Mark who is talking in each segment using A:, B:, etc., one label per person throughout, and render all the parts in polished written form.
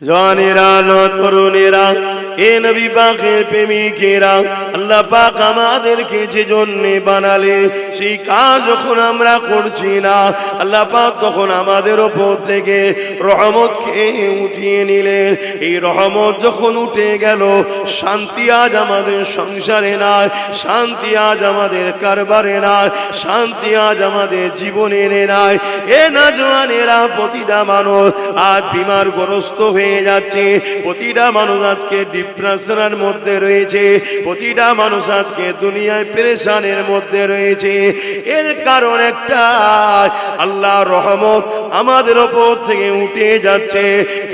A: জওয়ানেরা তরুণেরা এ নবী পাকের প্রেমিকেরা, আল্লাহ পাক আমাদেরকে যে জন্য বানালে সেই কাজ যখন আমরা করছি না, আল্লাহ পাক তখন আমাদের উপর থেকে রহমতকে উঠিয়ে নিলেন। এই রহমত যখন উঠে গেল, শান্তি আজ আমাদের সংসারে নাই, শান্তি আজ আমাদের কারবারে নাই, শান্তি আজ আমাদের জীবনে নাই। এ না জওয়ানেরা, প্রতিটা মানুষ আজ বিমারগ্রস্ত হয়ে যাচ্ছে, প্রতিটা মানুষ আজকে ডিপ্রেশনের মধ্যে রয়েছে, প্রতিটা মানুষ আজকে দুনিয়ায় পেরেশানের মধ্যে রয়েছে। এর কারণ একটা, আল্লাহর রহমত আমাদের উপর থেকে উঠে যাচ্ছে।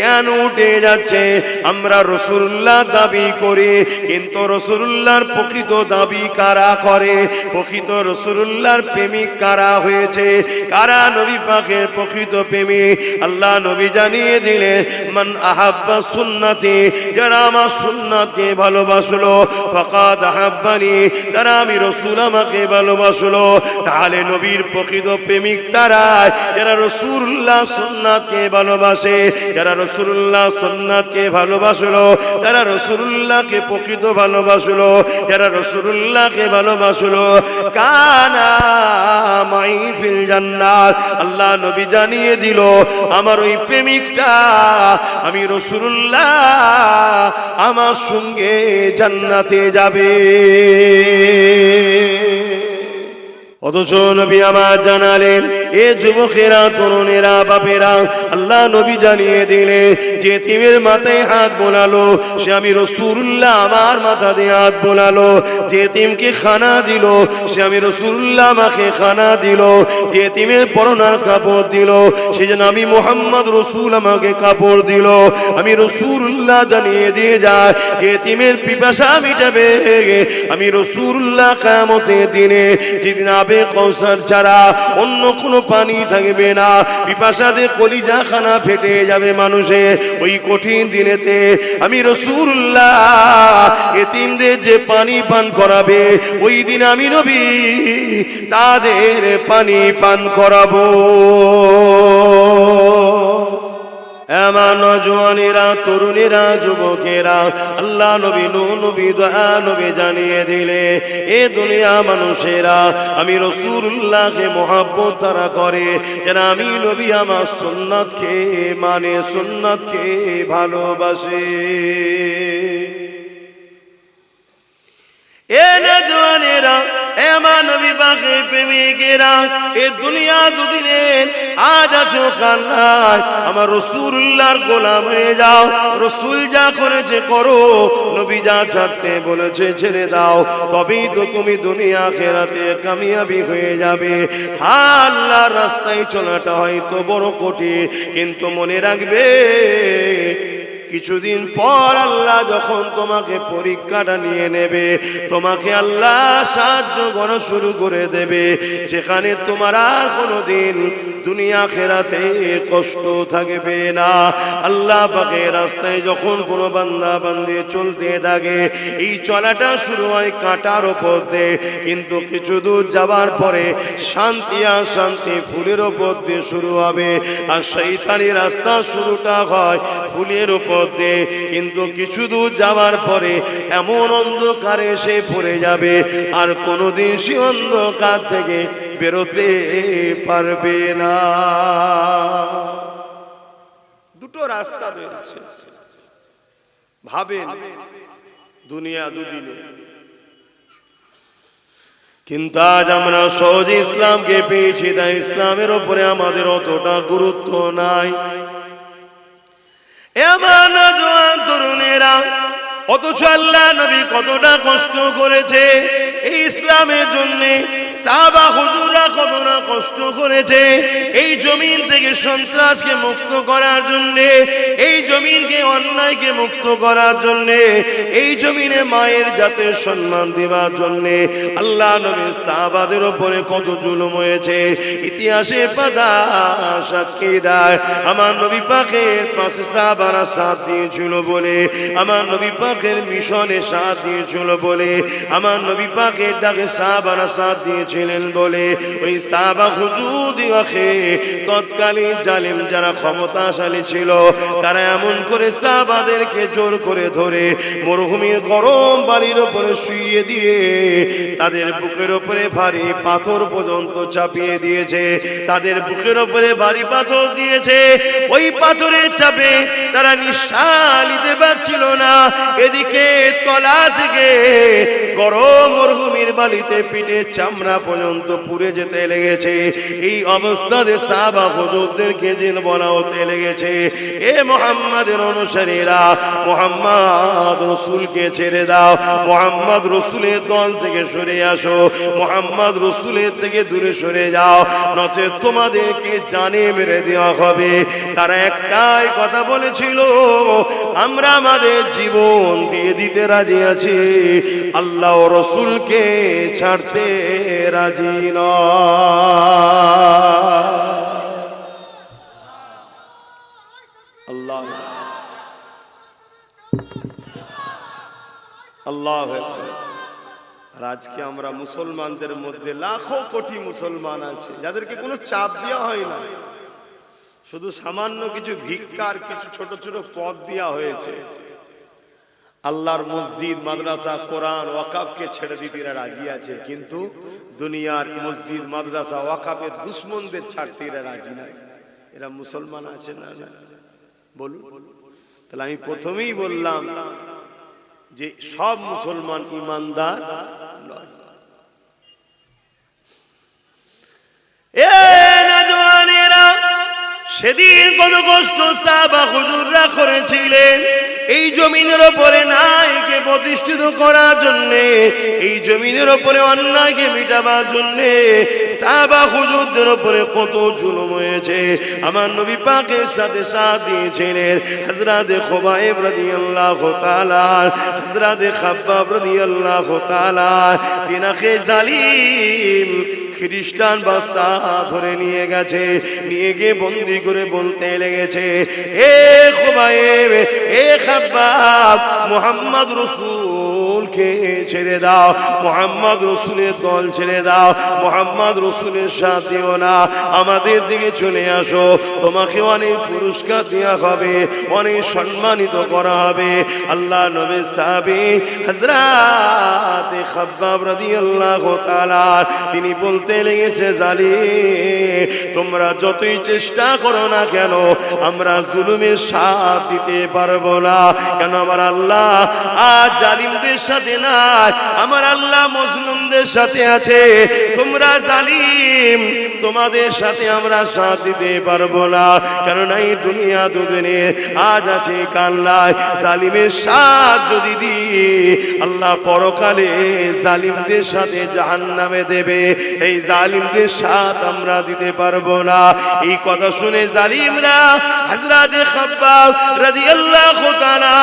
A: কেন উঠে যাচ্ছে? আমরা রাসূলুল্লাহ দাবি করি, কিন্তু রাসূলুল্লাহর প্রকৃত দাবি কারা করে? প্রকৃত রাসূলুল্লাহর প্রেমিক কারা হয়েছে? কারা নবী পাকের প্রকৃত প্রেমিক? আল্লাহ নবী জানিয়ে দিলেন, মান আহাব্বা সুন্নতি, যারা আমার সুন্নাতকে ভালোবাসলো, ফাকাদ আহাব্বানি, তারা আমি রাসূল আমাকে ভালোবাসলো। তাহলে নবীর প্রকৃত প্রেমিক তারা যারা রাসূলুল্লাহ সুন্নাতকে ভালোবাসে, যারা রাসূলুল্লাহ সুন্নাতকে ভালোবাসলো, যারা রাসূলুল্লাহকে প্রকৃত ভালোবাসলো, যারা রাসূলুল্লাহকে ভালোবাসলো, কানা মাই ফিল জান্নাত। আল্লাহ নবী জানিয়ে দিল, আমার ওই প্রেমিকটা আমি রাসূলুল্লাহ আমার সঙ্গে জান্নাতে যাবে। অথচ নবী আমার জানালেন, এ যুবকেরা, তরুণেরা, বাপেরা, আল্লাহ নবী জানিয়ে দিলে, যে এতিমের মাথায় হাত বোলালো সে আমি রাসূলুল্লাহ আমার মাথা দিয়ে হাত বোলালো। যে এতিমকে খানা দিল সে আমি রাসূলুল্লাহ আমাকে খানা দিল। যে এতিমের পরনার কাপড় দিল সে যেন আমি মুহাম্মদ রাসূল আমাকে কাপড় দিল। আমি রাসূলুল্লাহ জানিয়ে দিয়ে যায়, যে এতিমের পিপাসা মিটাবে আমি রাসূলুল্লাহ কিয়ামতের দিনে, যেদিন আবে কৌসার ছাড়া অন্য কোনো পানি থাকবে না, পিপাসাতে কলিজা খানা ফেটে যাবে মানুষের, ওই কঠিন দিনেতে আমি রাসূলুল্লাহ এতিমদের যে পানি পান করাবে, ওই দিন আমি নবী তাদের পানি পান করাবো। আমার নওজওয়ানেরা, তরুণেরা, যুবকেরা, আল্লাহ নবী, নবী, দয়া নবী জানিয়ে দিলে, এ দুনিয়া মানুষেরা, আমি রাসূলুল্লাহকে মহব্বত তারা করে যারা আমি নবী আমার সুন্নাতকে মানে, সুন্নাতকে ভালোবাসে। এ নওজওয়ানেরা, এ আমার নবী পাকের প্রেমিকেরা, এ দুনিয়া দুদিনের আজ আছো কাল নাই, আমার রাসূলুল্লাহর গোলাম হয়ে যাও। রাসূল যা করেছে করো, নবী যা ছাড়তে বলেছে ছেড়ে দাও, তবেই তো তুমি দুনিয়া আখিরাতে কামিয়াবি হয়ে যাবে। আল্লাহর রাস্তায় চলাটা হয়তো বড় কঠিন, কিন্তু মনে রাখবে কিছুদিন পর আল্লাহ যখন তোমাকে পরীক্ষাটা নিয়ে নেবে, তোমাকে আল্লাহ সাহায্য করা শুরু করে দেবে, সেখানে তোমার আর কোনোদিন দুনিয়া আখিরাতে কষ্ট থাকবে না। আল্লাহ পাকের রাস্তায় যখন কোনো বান্দা বান্দি চলতে থাকে, এই চলাটা শুরু হয় কাঁটার উপর দিয়ে, কিন্তু কিছু দূর যাবার পরে শান্তি আর শান্তি ফুলের উপর দিয়ে শুরু হবে। আর শয়তানি রাস্তা শুরুটা হয় ফুলের উপর দিয়ে, কিন্তু কিছু দূর যাওয়ার পরে এমন অন্ধকারে সে পড়ে যাবে, আর কোনোদিন সে অন্ধকার থেকে বেরোতে পারবে না। দুটো রাস্তা রয়েছে, ভাবেন দুনিয়া দুদিনে, কিন্তু আজ আমরা সহজে ইসলামকে পেয়েছি, তাই ইসলামের উপরে আমাদের অতটা গুরুত্ব নাই। এমন নওজওয়ান তরুণেরা, অথচ আল্লাহ নবী কতটা কষ্ট করেছে এই ইসলামের জন্য, সাহাবা হুজুররা কতটা কষ্ট করেছে এই জমিন থেকে সন্ত্রাসকে মুক্ত করার জন্য, এই জমিনকে অন্যায়কে মুক্ত করার জন্য, এই জমিনে মায়ের জাতের সম্মান দেওয়ার জন্য। আল্লাহ নবীর সাহাবাদের উপরে কত জুলুম হয়েছে, ইতিহাসে পাতা সাক্ষী দেয়। আমার নবী পাকের পাশে সাহাবারা সাথ দিয়েছিল বলে, আমার নবী পাকের মিশনে সাথ দিয়েছিল বলে, আমার নবী পাকের ডাকে সাহাবারা সাথ দিয়ে দিয়েছিলেন বলে ওই সাহাবা হুজুরদিগকে তৎকালীন জালিম যারা ক্ষমতাশালী ছিল তারা এমন করে সাহাবাদেরকে জোর করে ধরে মরুভূমির গরম বালির উপরে শুইয়ে দিয়ে তাদের বুকের উপরে ভারী পাথর পর্যন্ত চাপিয়ে দিয়েছে, তাদের বুকের উপরে ভারী পাথর দিয়েছে। ওই পাথরের চাপে তারা নিঃশ্বাস নিতে পারছিল না। এদিকে তলা থেকে গরম মরুভূমির বালিতে পিঠে চামড়া পর্যন্ত পুড়ে যেতে লেগেছে। এই অবস্থাতে সাহাবা হুজুরদেরকে জিন বলা হতে লেগেছে, এ মুহাম্মাদের অনুসারীরা, মুহাম্মদ রাসূলকে ছেড়ে দাও, মুহাম্মদ রাসূলের দল থেকে সরে আসো, মুহাম্মদ রাসূলের থেকে দূরে সরে যাও, নচেত তোমাদেরকে জানে মেরে দেওয়া হবে। তারা একটাই কথা বলেছিল, আমরা আমাদের জীবন দিয়ে দিতে রাজি আছি, আল্লাহ ও রাসূলকে ছাড়তে রাজি নয়। আল্লাহ আল্লাহ। আর আজকে আমরা মুসলমানদের মধ্যে লাখো কোটি মুসলমান আছে যাদেরকে কোনো চাপ দেওয়া হয় না, শুধু সামান্য কিছু ভিক্ষার কিছু ছোট ছোট পদ দেওয়া হয়েছে। আল্লাহর মসজিদ, মাদ্রাসা, কোরআন, ওয়াকাফকে ছেড়ে দিতে এরা রাজি আছে, কিন্তু দুনিয়ার মসজিদ, মাদ্রাসা, ওয়াকাফের দুশ্মনদের ছাড়তে এরা রাজি নাই। এরা মুসলমান আছে না? বলুন। তাহলে আমি প্রথমেই বললাম যে সব মুসলমান ইমানদার নয়। সেদিন কত কষ্ট সাহাবা হুজুররা করেছিলেন এই জমিনের উপরে ন্যায়কে প্রতিষ্ঠিত করার জন্য, এই জমিনের উপরে অন্যায়কে মিটাবার জন্য সাহাবা হুজুরদের উপরে কত জুলুম হয়েছে। আমার নবী পাকের সাথে সাথ দিয়েছিলেন হযরত খুবাইব রাদিয়াল্লাহু তাআলা, হযরত খাব্বাব রাদিয়াল্লাহু তাআলা। তিনাকে জালিম খ্রিস্টান বাদশাহ ধরে নিয়ে গেছে, নিয়ে গিয়ে বন্দি করে বলতে লেগেছে, এ খুবাইব, এ খাব্বাব, মুহাম্মদ রাসূলকে ছেড়ে দাও, মুহাম্মদ রাসূলের দল ছেড়ে দাও, মুহাম্মদ রাসূলের সাথেও না, আমাদের দিকে চলে আসো, তোমাকে অনেক পুরস্কার দেওয়া হবে, অনেক সম্মানিত করা হবে। আল্লাহ নবীর সাহাবী হযরত খাব্বাব রাদিয়াল্লাহু তাআলা তিনি বলতে লেগেছে, জালিম তোমরা যতই চেষ্টা করো না কেন আমরা জুলুমের সাথ দিতে পারবো না। কেন আমার আল্লাহ আজ জালিমদের সাথে নাই, আমার আল্লাহ মজলুমদের সাথে আছে। তোমরা জালিম, তোমাদের সাথে আমরা সাথ দিতে পারবো না। কেননা এই দুনিয়া দুদিনে আজ আছে কাল নাই। জালিমের সাথ যদি দিই আল্লাহ পরকালে জালিমদের সাথে জাহান্নামে দেবে, এই জালিমদের সাথ আমরা দিতে পারবো না। এই কথা শুনে জালিমরা হযরত খাব্বাব রাদিয়াল্লাহু তাআলা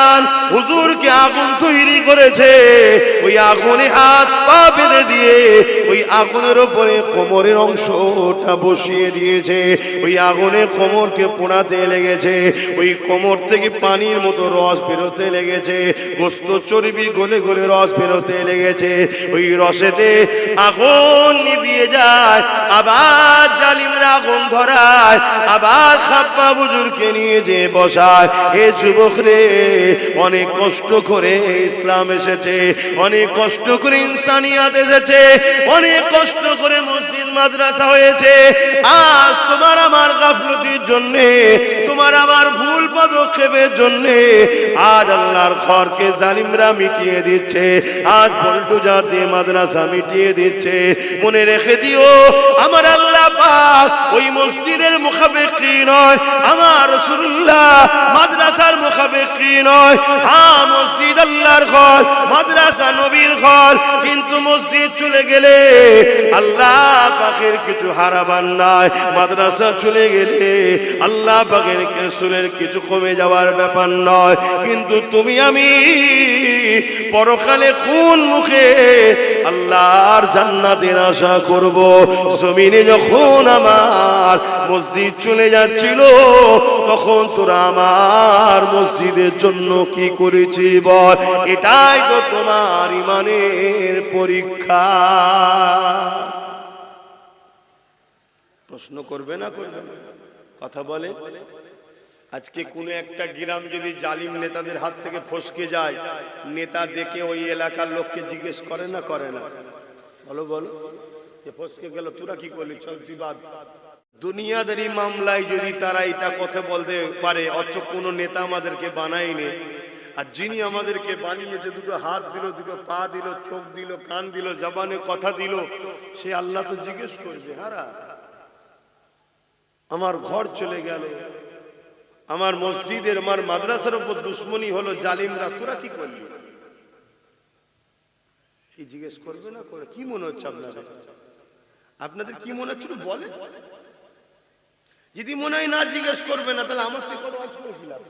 A: হুজুরকে আগুন তৈরি করেছে, ওই আগুনে হাত পা বেঁধে দিয়ে ওই আগুনের উপরে কোমরের অংশটা বসিয়ে দিয়েছে। ওই আগুনে কোমরকে পোড়াতে লেগেছে, ওই কোমর থেকে পানির মতো রস বেরোতে লেগেছে, গোস্ত চর্বি গলে গলে রস বেরোতে লেগেছে। ওই রসেতে আগুন নিভিয়ে যায়, আবার জালিমরা আগুন ধরায়, আবার খাব্বাব হুজুরকে নিয়ে যে বসায়। এ যুবক রে, অনেক কষ্ট করে ইসলাম এসেছে, অনেক কষ্ট করে ইনসানিয়াত এসেছে, অনেক কষ্ট করে মসজিদ মাদ্রাসা হয়েছে। আজ তোমার আমার গাফলতির জন্য, তোমার আমার ভুল পদক্ষেপের জন্য আজ আল্লাহর ঘরকে জালিমরা মিটিয়ে দিচ্ছে, আজ বল্টু জাতি মাদ্রাসা মিটিয়ে দিচ্ছে। মনে রেখে দিও, আমার আল্লাহ পাক ওই মসজিদের মুখাপেক্ষী নয়, আমার রাসূলুল্লাহ মাদ্রাসার মুখাপেক্ষী নয়। হ্যাঁ, মসজিদ আল্লাহর ঘর, মাদ্রাসা নবীর ঘর, কিন্তু মসজিদ চলে গেলে আল্লাহ পাকের কিছু হারাবার নাই, মাদ্রাসা চলে গেলে আল্লাহ পাকের রাসূলের কিছু কমে যাওয়ার ব্যাপার নয়। কিন্তু তুমি আমি পরকালে কোন মুখে আল্লাহর জান্নাতের আশা করব? জমিনে যখন আমার মসজিদ চলে যাচ্ছিল তখন তোরা আমার মসজিদের জন্য কি করেছি বল? এটাই তো তোমার ইমানের পরীক্ষা। প্রশ্ন করবে না করবে না? কথা বলে। আজকে কোনো একটা গ্রাম যদি জালিম নেতাদের হাত থেকে ফসকে যায়, নেতা দেখে ওই এলাকার লোককে জিজ্ঞেস করে না করে না? বলো বলো, যে ফসকে গেল, তোরা কি করলি, চল তুই বাদ। দুনিয়াদারি মামলায় যদি তারা এটা কথা বলতে পারে, অথচ কোনো নেতা আমাদেরকে বানায়নি, আর যিনি আমাদেরকে বানিয়েছে, দুটো হাত দিল, দুটো পা দিল, চোখ দিল, কান দিল, জবানে কথা দিল, সে আল্লাহ তো জিজ্ঞেস করবে, হারা আমার ঘর চলে গেল, আমার মসজিদের, আমার মাদ্রাসার উপর দুশ্মনী হলো জালিমরা, তোরা কি করলি? কি জিজ্ঞেস করবে না করে? কি মনে হচ্ছে আপনাদের? আপনাদের কি মনে হচ্ছে বলে? যদি মনে হয় না জিজ্ঞেস করবে না, তাহলে আমার থেকে কথা করে কি লাভ?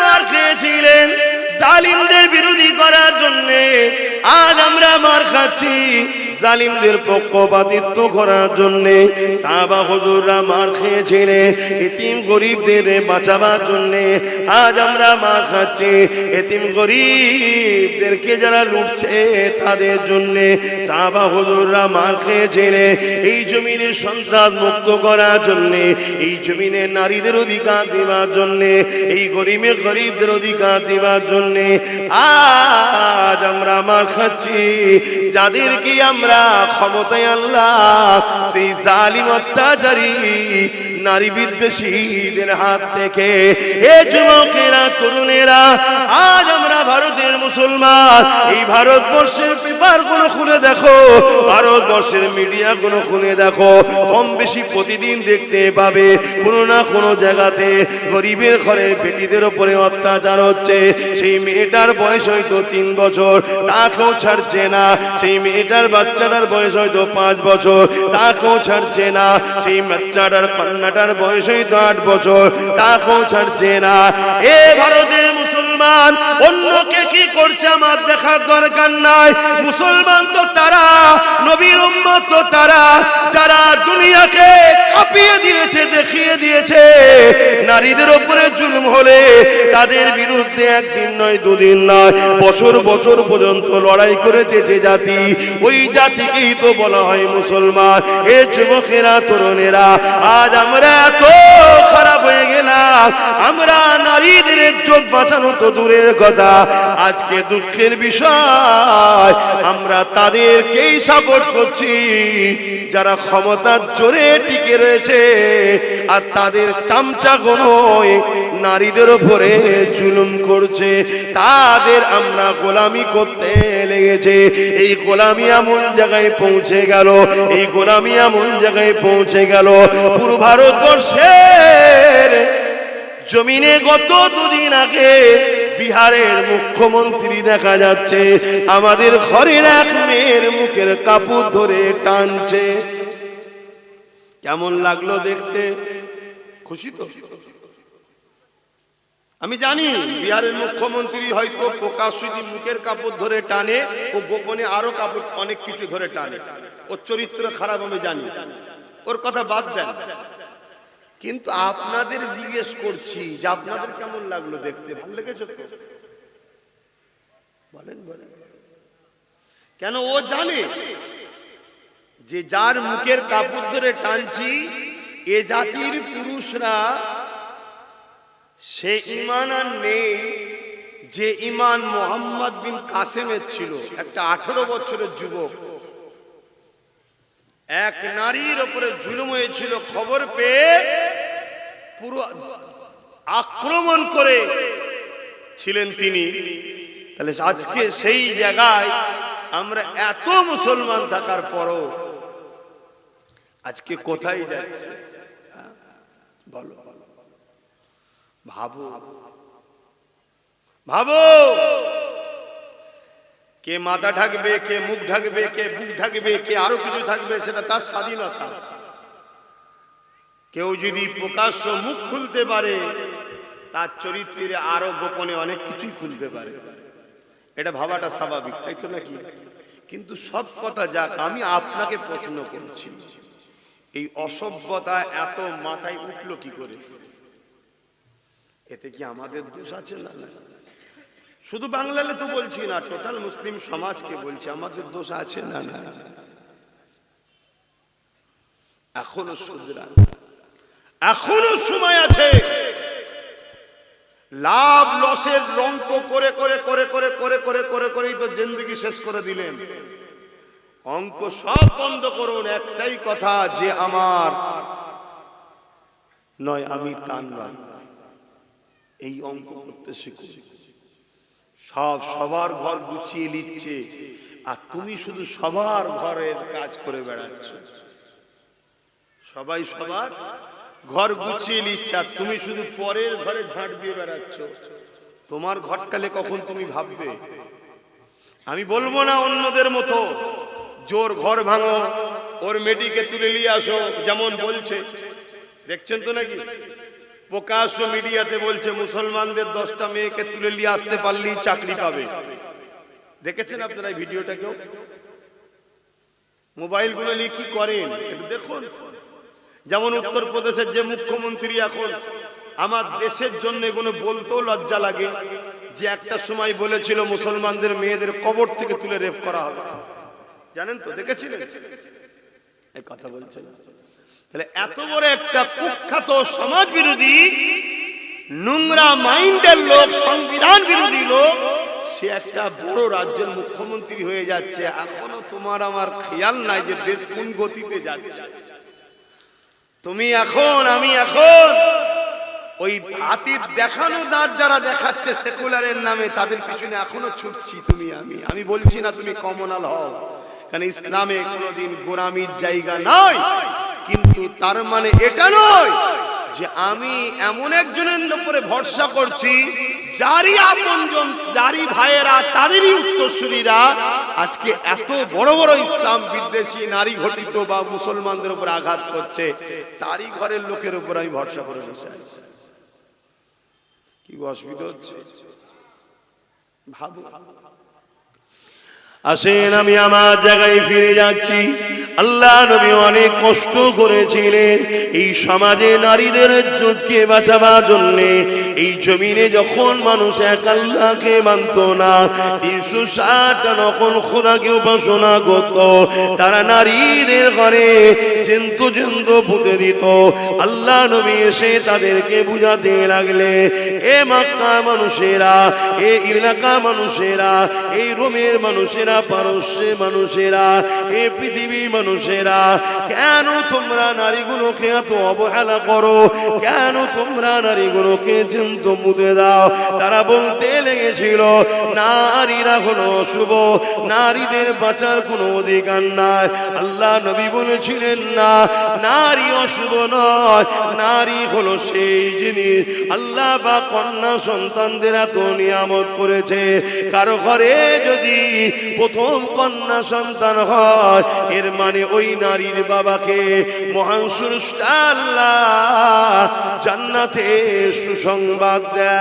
A: মার খেয়েছিলেন জালিমদের বিরোধী করার জন্য, আজ আমরা মার খাচ্ছি জালিমদের পক্ষপাতিত্ব করার জন্য। সাহাবা হুজুররা মার খেয়েছিলেন এতিম গরিবদের বাঁচাবার জন্য, আজ আমরা মার খাচ্ছি এতিম গরিবদেরকে যারা লুটছে তাদের জন্য। সাহাবা হুজুররা মার খেয়েছিলেন এই জমিনের সন্ত্রাস মুক্ত করার জন্য, এই জমিনে নারীদের অধিকার দেওয়ার জন্য, এই গরিবদের অধিকার দেওয়ার জন্য। আজ আমরা মার খাচ্ছি যাদেরকে আমরা ক্ষমতায় আল্লাহ সেই জালিম অত্যাচারী নারী বিদ্বেষীদের হাত থেকে। এ যুবকেরা, তরুণেরা, আজ আমরা ভারতের মুসলমান, এই ভারতবর্ষের পেপার গুলো খুলে দেখো, ভারতবর্ষের মিডিয়া গুলো খুলে দেখো, কম বেশি প্রতিদিন দেখতে পাবে কোনো না কোনো জায়গাতে গরিবের ঘরের বেটিদের উপরে অত্যাচার হচ্ছে। সেই মেয়েটার বয়স হয়তো 3 বছর, তাকেও ছাড়ছে না। সেই মেয়েটার বাচ্চাটার বয়স হয়তো 5 বছর, তাকেও ছাড়ছে না। সেই বাচ্চাটার কন্যাটার বয়স হয়তো 8 বছর, তাকেও ছাড়ছে না। এ ভারতের মুসলমান, অন্যকে কি করছে আমার দেখার দরকার নাই। মুসলমান তো তারা, নবীর উম্মত তো তারা, যারা দুনিয়াকে কাঁপিয়ে দিয়েছে, দেখিয়ে দিয়েছে নারীদের উপরে জুলুম হলে তাদের বিরুদ্ধে একদিন নয়, দুদিন নয়, বছর বছর পর্যন্ত লড়াই করেছে যে জাতি, ওই জাতিকেই তো বলা হয় মুসলমান। এ যুবকেরা, তরুণেরা, আজ আমরা এত খারাপ হয়ে গেলাম, আমরা নারীদের ইজ্জত বাঁচানো তো দূরের কথা, আজকে দুঃখের বিষয় আমরা তাদেরকেই সাপোর্ট করছি যারা ক্ষমতার জোরে টিকে রয়েছে, আর তাদের চামচাগুলোই নারীদের উপরে জুলুম করছে, তাদের আমরা গোলামি করতে লেগেছে। এই গোলামি এমন জায়গায় পৌঁছে গেল, এই গোলামি এমন জায়গায় পৌঁছে গেল, পুরো ভারতবর্ষের জমিনে গত 2 দিন আগে বিহারের মুখ্যমন্ত্রী দেখা যাচ্ছে আমাদের ঘরের এক মেয়ের মুখের কাপড় ধরে টানছে। কেমন লাগলো দেখতে? খুশি তো? আমি জানি বিহারের মুখ্যমন্ত্রী হয়তো প্রকাশ্যে মুখের কাপড় ধরে টানে, ও গোপনে আরো কাপড় অনেক কিছু ধরে টানে, ওর চরিত্র খারাপ আমি জানি, ওর কথা বাদ দেন। কিন্তু আপনাদের জিজ্ঞেস করছি যে আপনাদের কেমন লাগলো দেখতে? ভালো লেগেছে তো? বলেন বলেন। কেন? ও জানে যে যার মুখের কাপড় ধরে টানছি এ জাতির পুরুষরা সে ঈমান আর নেই যে ঈমান মোহাম্মদ বিন কাসেমের ছিল। একটা 18 বছরের যুবক এক নারীর উপরে জুলুম হয়েছিল, খবর পেয়ে পুরো আক্রমণ করে ছিলেন তিনি। তাহলে আজকে সেই জায়গায় আমরা এত মুসলমান থাকার পরও আজকে কোথায় যাচ্ছে? বলো, ভাবো ভাবো। কে মাথা ঢাকবে, কে মুখ ঢাকবে, কে বুক ঢাকবে, কে আরো কিছু থাকবে, সেটা তার স্বাধীনতা। কেউ যদি প্রকাশ্য মুখ খুলতে পারে, তার চরিত্রে আরো গোপনে অনেক কিছুই খুলতে পারে। এটা ভাবাটা স্বাভাবিক, তাই তো নাকি? কিন্তু সব কথা যাক, আমি আপনাকে প্রশ্ন করছি, এই অসভ্যতা এত মাথায় উঠলো কি করে? এতে কি আমাদের দোষ আছে? না, শুধু বাংলাতে তো বলছি না, টোটাল মুসলিম সমাজকে বলছি, আমাদের দোষ আছে না? না, এখনো শুধরান, এখনো সময় আছে। লাভ লসের রঙ্ক করে করে করে করে করে করে করে করেই তো জিন্দেগি শেষ করে দিলেন। অঙ্ক সব বন্ধ করুন, একটাই কথা, যে আমার নয় আমি তার নয়, এই অঙ্ক করতে শিখুন। সব সবার ঘর গুছিয়ে নিচ্ছে, আর তুমি শুধু সবার ঘরের কাজ করে বেড়াচ্ছ। সবাই সবার ঘর গুছিয়ে নিচ্ছে, আর তুমি শুধু পরের ঘরে ঝাঁট দিয়ে বেড়াচ্ছ। তোমার ঘরটালে কখন তুমি ভাববে? আমি বলবো না অন্যদের মতো জোর ঘর ভাঙো, ওর মেয়েটিকে তুলে নিয়ে আসো, যেমন বলছে, দেখছেন তো নাকি প্রকাশ্য মিডিয়াতে বলছে মুসলমানদের 10টা মেয়েকে তুলে নিয়ে আসতে পারলেই চাকরি পাবে। দেখেছেন আপনারা এই ভিডিওটা? কেউ মোবাইল গুলো নিয়ে কি করেন একটু দেখুন। যেমন উত্তরপ্রদেশের যে মুখ্যমন্ত্রী, এখন আমার দেশের জন্য এগুলো বলতেও লজ্জা লাগে, যে একটা সময় বলেছিল মুসলমানদের মেয়েদের কবর থেকে তুলে রেপ করা হবে, জানেন তো? দেখেছিলেন? এই কথা বলছেন। তাহলে এত বড় একটা কুখ্যাত সমাজ বিরোধী, নোংরা মাইন্ডের লোক, সংবিধান বিরোধী লোক, সে একটা বড় রাজ্যের মুখ্যমন্ত্রী হয়ে যাচ্ছে। এখনো তোমার আমার খেয়াল নাই যে দেশ কোন গতিতে যাচ্ছে। তুমি এখন, আমি এখন ওই হাতির দেখানো দাঁত যারা দেখাচ্ছে সেকুলারের নামে, তাদের পিছনে এখনো ছুটছি তুমি আমি বলছি না তুমি কমনাল হও, কারণ ইসলামে কোনোদিন গোলামির জায়গা নয়। কিন্তু তার মানে এটা নয় যে আমি এমন একজনের উপরে ভরসা করছি যারই আপনজন, যারই ভাইয়েরা, তাদেরই উত্তরসূরিরা আজকে এত বড় বড় ইসলাম বিদ্বেষী, নারী ঘটিত বা মুসলমানদের উপর আঘাত করছে, তারই ঘরের লোকের উপর আমি ভরসা করে বসে আছি। কি অসুবিধা হচ্ছে ভাবো। আসেন আমি আমার জায়গায় ফিরে যাচ্ছি। আল্লাহ নবী অনেক কষ্ট করেছিলেন এই সমাজে নারীদের ইজ্জতকে বাঁচাবার জন্য। এই জমিনে যখন মানুষ এক আল্লাহকে মানত না, 360টা নকল খোদাকে উপাসনা করত, তারা নারীদের ঘরে জন্তু জন্তু পুঁতে দিত। আল্লাহ নবী এসে তাদেরকে বুঝাতে লাগলে, এ মক্কা মানুষেরা, এ এলাকা মানুষেরা, এই রোমের মানুষেরা, পারস্যের মানুষেরা, এই পৃথিবীর মানুষেরা, কেন তোমরা নারীগুলোকে এত অবহেলা করো? কেন তোমরা নারীগুলোকে জন্তু পুঁতে দাও? তারা বলতে লেগেছিল নারীরা হলো অশুভ, নারীদের বাঁচার কোনো অধিকার নাই। আল্লাহ নবী বলেছিলেন না, নারী অশুভ নয়, নারী হলো সেই জিনিস আল্লাহ বা কন্যা সন্তানদের এত নিয়ামত করেছে। কারো ঘরে যদি প্রথম কন্যা সন্তান হয়, এর মানে ওই নারীর বাবাকে মহান স্রষ্টা আল্লাহ জান্নাতে সুসংবাদ দেয়।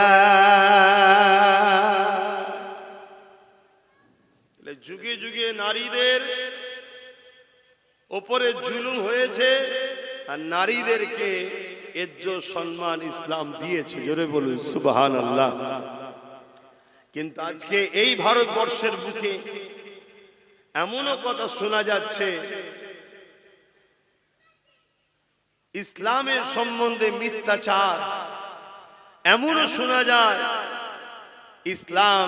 A: যুগে যুগে নারীদের ওপরে জুলুম হয়েছে, আর নারীদেরকে ইজ্জত সম্মান ইসলাম দিয়েছে। জোরে বলুন সুবহানাল্লাহ। কিন্তু আজকে এই ভারতবর্ষের বুকে এমনও কথা শোনা যাচ্ছে, ইসলামের সম্বন্ধে মিথ্যাচার। এমনও শোনা যায় ইসলাম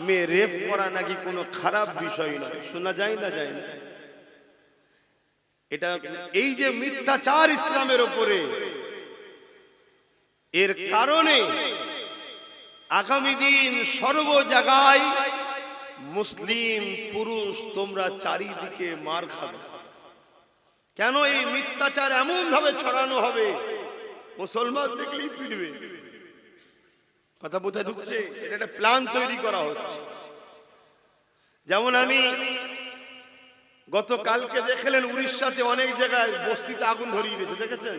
A: মেয়ে রেপ করা নাকি কোনো খারাপ বিষয় নয়। শোনা যায় না? যায় না? এটা এই যে মিথ্যাচার ইসলামের উপরে, এর কারণে আগামী দিন সর্ব জায়গায় মুসলিম পুরুষ তোমরা চারিদিকে মার খাবে। কেন? এই মিথ্যাচার এমন ভাবে ছড়ানো হবে, মুসলমান দেখলেই পিটবে। কথা বোঝা ঢুকছে? এটা একটা প্ল্যান তৈরি করা হচ্ছে। যেমন আমি গতকালকে দেখলেন উড়িষ্যাতে অনেক জায়গায় বস্তিতে আগুন ধরিয়ে দিয়েছে, দেখেছেন?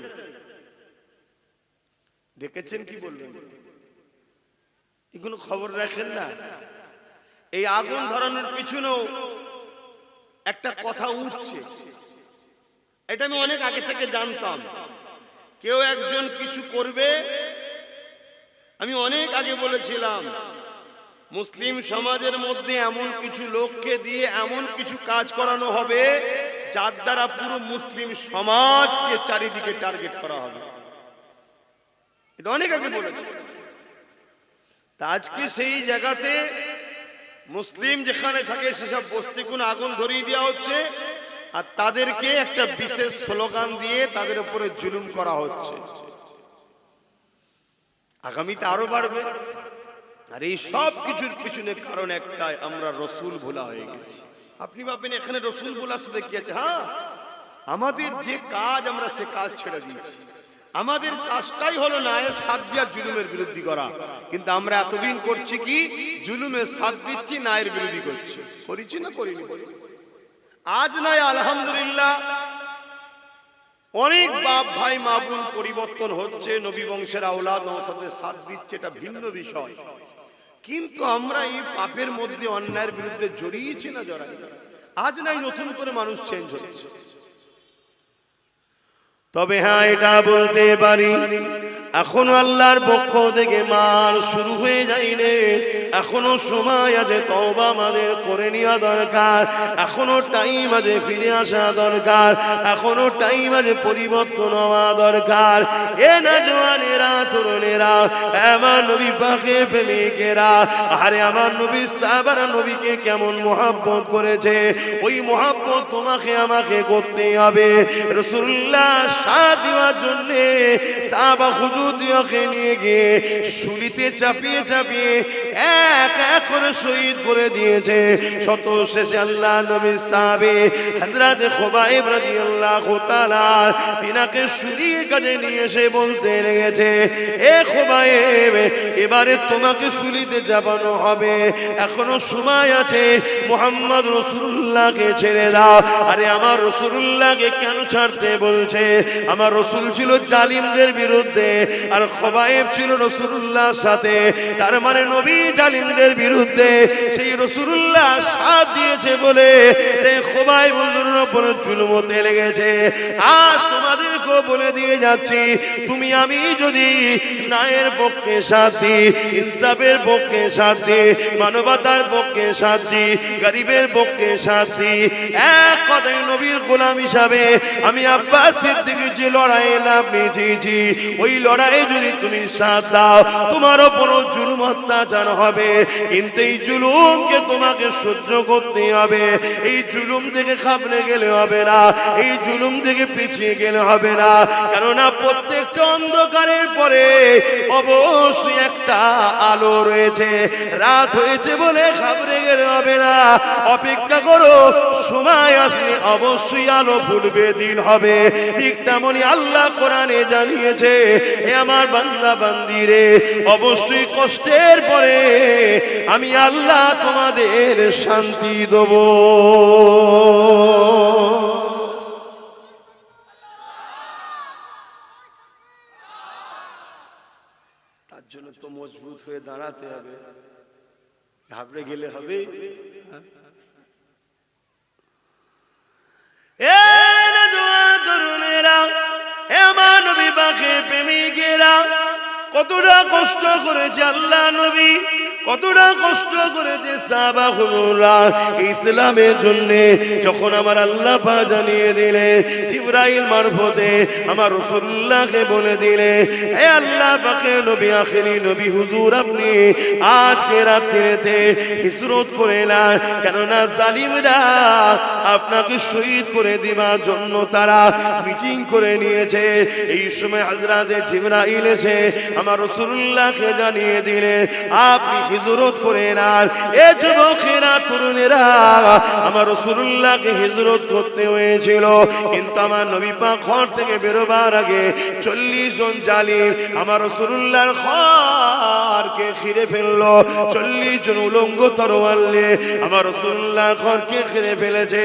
A: দেখেছেন? কি বলবেন? এগুলো খবর রাখেন না? এই আগুন ধরানোর পিছনেও একটা কথা উঠছে, এটা আমি অনেক আগে থেকে জানতাম। কেউ একজন কিছু করবে, আমি অনেক আগে বলেছিলাম মুসলিম সমাজের মধ্যে এমন কিছু লোককে দিয়ে এমন কিছু কাজ করানো হবে যার দ্বারা পুরো মুসলিম সমাজকে চারিদিকে টার্গেট করা হবে। এটা অনেক আগে বলেছে। আজকে সেই জায়গাতে মুসলিম যেখানে থাকে সেসব বস্তিকুন আগুন ধরিয়ে দেওয়া হচ্ছে, আর তাদেরকে একটা বিশেষ স্লোগান দিয়ে তাদের উপরে জুলুম করা হচ্ছে। আগামীতে আরো বাড়বে। আর এই সব কিছুর পিছনে কারণ একটাই, আমরা রসুল ভোলা হয়ে গেছি। আপনি ভাববেন এখানে রসুল ভোলার সাথে কি আছে? হ্যাঁ, আমাদের যে কাজ আমরা সে কাজ ছেড়ে দিয়েছি। আমাদের কাজটাই হলো নায়ের সাথ দিয়া জুলুমের বিরোধী করা, কিন্তু আমরা এতদিন করছি কি? জুলুমের সাথ দিচ্ছি, নায়ের বিরোধী করছি। করেছি না করিনি? আজ নয়, আলহামদুলিল্লাহ অনেক বাপ ভাই মা বোন পরিবর্তন হচ্ছে, নবী বংশের আওলাদ নওসাদের সাথ দিচ্ছে, এটা ভিন্ন বিষয়। কিন্তু আমরা এই পাপের মধ্যে অন্যায়ের বিরুদ্ধে জড়িয়েছি না জড়াই? আজ নাই নতুন করে মানুষ চেঞ্জ হচ্ছে। তবে হ্যাঁ, এটা বলতে পারি এখনো আল্লাহর পক্ষ থেকে মার শুরু হয়ে যায়নি। এখনো সময় আছে, তওবা আমাদের করে নেওয়া দরকার। এখনো টাইম আছে ফিরে আসা দরকার। এখনো টাইম আছে পরিবর্তন হওয়া দরকার। এ না জওয়ানেরা, তরুণেরা, আমার নবী পাকের প্রেমিকেরা, আরে আমার নবী সাহাবারা নবীকে কেমন মহব্বত করেছে, ওই মহব্বত তোমাকে আমাকে করতে হবে। রাসূলুল্লাহ সাথ দেওয়ার জন্য সাহাবা হুজুরকে নিয়ে গিয়ে শুলিতে চাপিয়ে চাপিয়ে এক এক করে শহীদ করে দিয়েছে। শত শেষে আল্লাহ নবীর সাহাবী হযরত খুবাইব রাদিয়াল্লাহু তাআলা তিনাকে শুলির কাছে নিয়ে এসে বলতে লেগেছে, এ খুবাইব, এবারে তোমাকে শুলিতে চাপানো হবে, এখনো সময় আছে, মুহাম্মদ রাসূলুল্লাহকে ছেড়ে দাও। আরে আমার রাসূলুল্লাহকে কেন ছাড়তে বলছে? আমার রাসূল ছিল জালিমদের বিরুদ্ধে, আর খুবাইব ছিল রাসূলুল্লাহর সাথে। তার মানে নবী জালিমদের বিরুদ্ধে, সেই রাসূলুল্লাহ সাথ দিয়েছে বলে খুবাইব হুজুরের উপর জুলুম হতে লেগেছে। আজ তোমাদেরকেও বলে দিয়ে যাচ্ছি, তুমি আমি যদি ন্যায়ের পক্ষে সাথ দিই, ইনসাফের পক্ষে সাথ দিই, মানবতার পক্ষে সাথ দিই, গরিবের পক্ষে সাথ দিই, এক কথায় নবীর গোলাম হিসাবে আমি আব্বাস সিদ্দিকী যে লড়াই লাভ নিয়েছি, ওই লড়াইয়ে যদি তুমি সাথ দাও, তোমার উপর জুলুম অত্যাচার হবে, কিন্তু এই জুলুমকে তোমাকে সহ্য করতে হবে। এই জুলুম থেকে খাবলে গেলে হবে না, এই জুলুম থেকে পিছিয়ে গেলে হবে না। কেননা প্রত্যেকটা অন্ধকারের পরে অবশ্যই একটা আলো রয়েছে। রাত হয়েছে বলে খাবলে গেলে হবে না, অপেক্ষা করো, সময় আসলে অবশ্যই আলো ফুটবে, দিন হবে। ঠিক তেমনি আল্লাহ কোরআনে জানিয়েছে, এ আমার বান্দা বান্দিরে, অবশ্যই কষ্টের পরে আমি আল্লাহ তোমাদের শান্তি দেব। তার জন্য তো মজবুত হয়ে দাঁড়াতে হবে, ঘাবড়ে গেলে হবে? কতটা কষ্ট করেছে আল্লাহ নবী, কতটা কষ্ট করেছে সাহাবা হুজুররা ইসলামের জন্য। যখন আমার আল্লাহ পাক জানিয়ে দিলে, জিবরাইল মারফতে আমার রাসূলুল্লাহকে বলে দিলে, হে আল্লাহ পাকের নবী, আখেরি নবী হুজুর, আপনি আজকে রাত্রিতে হিজরত করে নেন, কেননা জালিমরা আপনাকে শহীদ করে দেওয়ার জন্য তারা মিটিং করে নিয়েছে। এই সময় হযরত জিবরাইল এসে আমার রাসূলুল্লাহকে জানিয়ে দিলেন, আপনি হিজরত করে নেন। এ যুবকেরা, তরুণেরা, আমার রাসূলুল্লাহকে হিজরত করতে হয়েছিল, কিন্তু আমার নবী পাক ঘর থেকে বেরোবার আগে 40 জন জালিম আমার রাসূলুল্লাহর ঘরকে ঘিরে ফেললো। 40 জন উলঙ্গ তরোয়াল নিয়ে আমার রাসূলুল্লাহর ঘরকে ঘিরে ফেলেছে।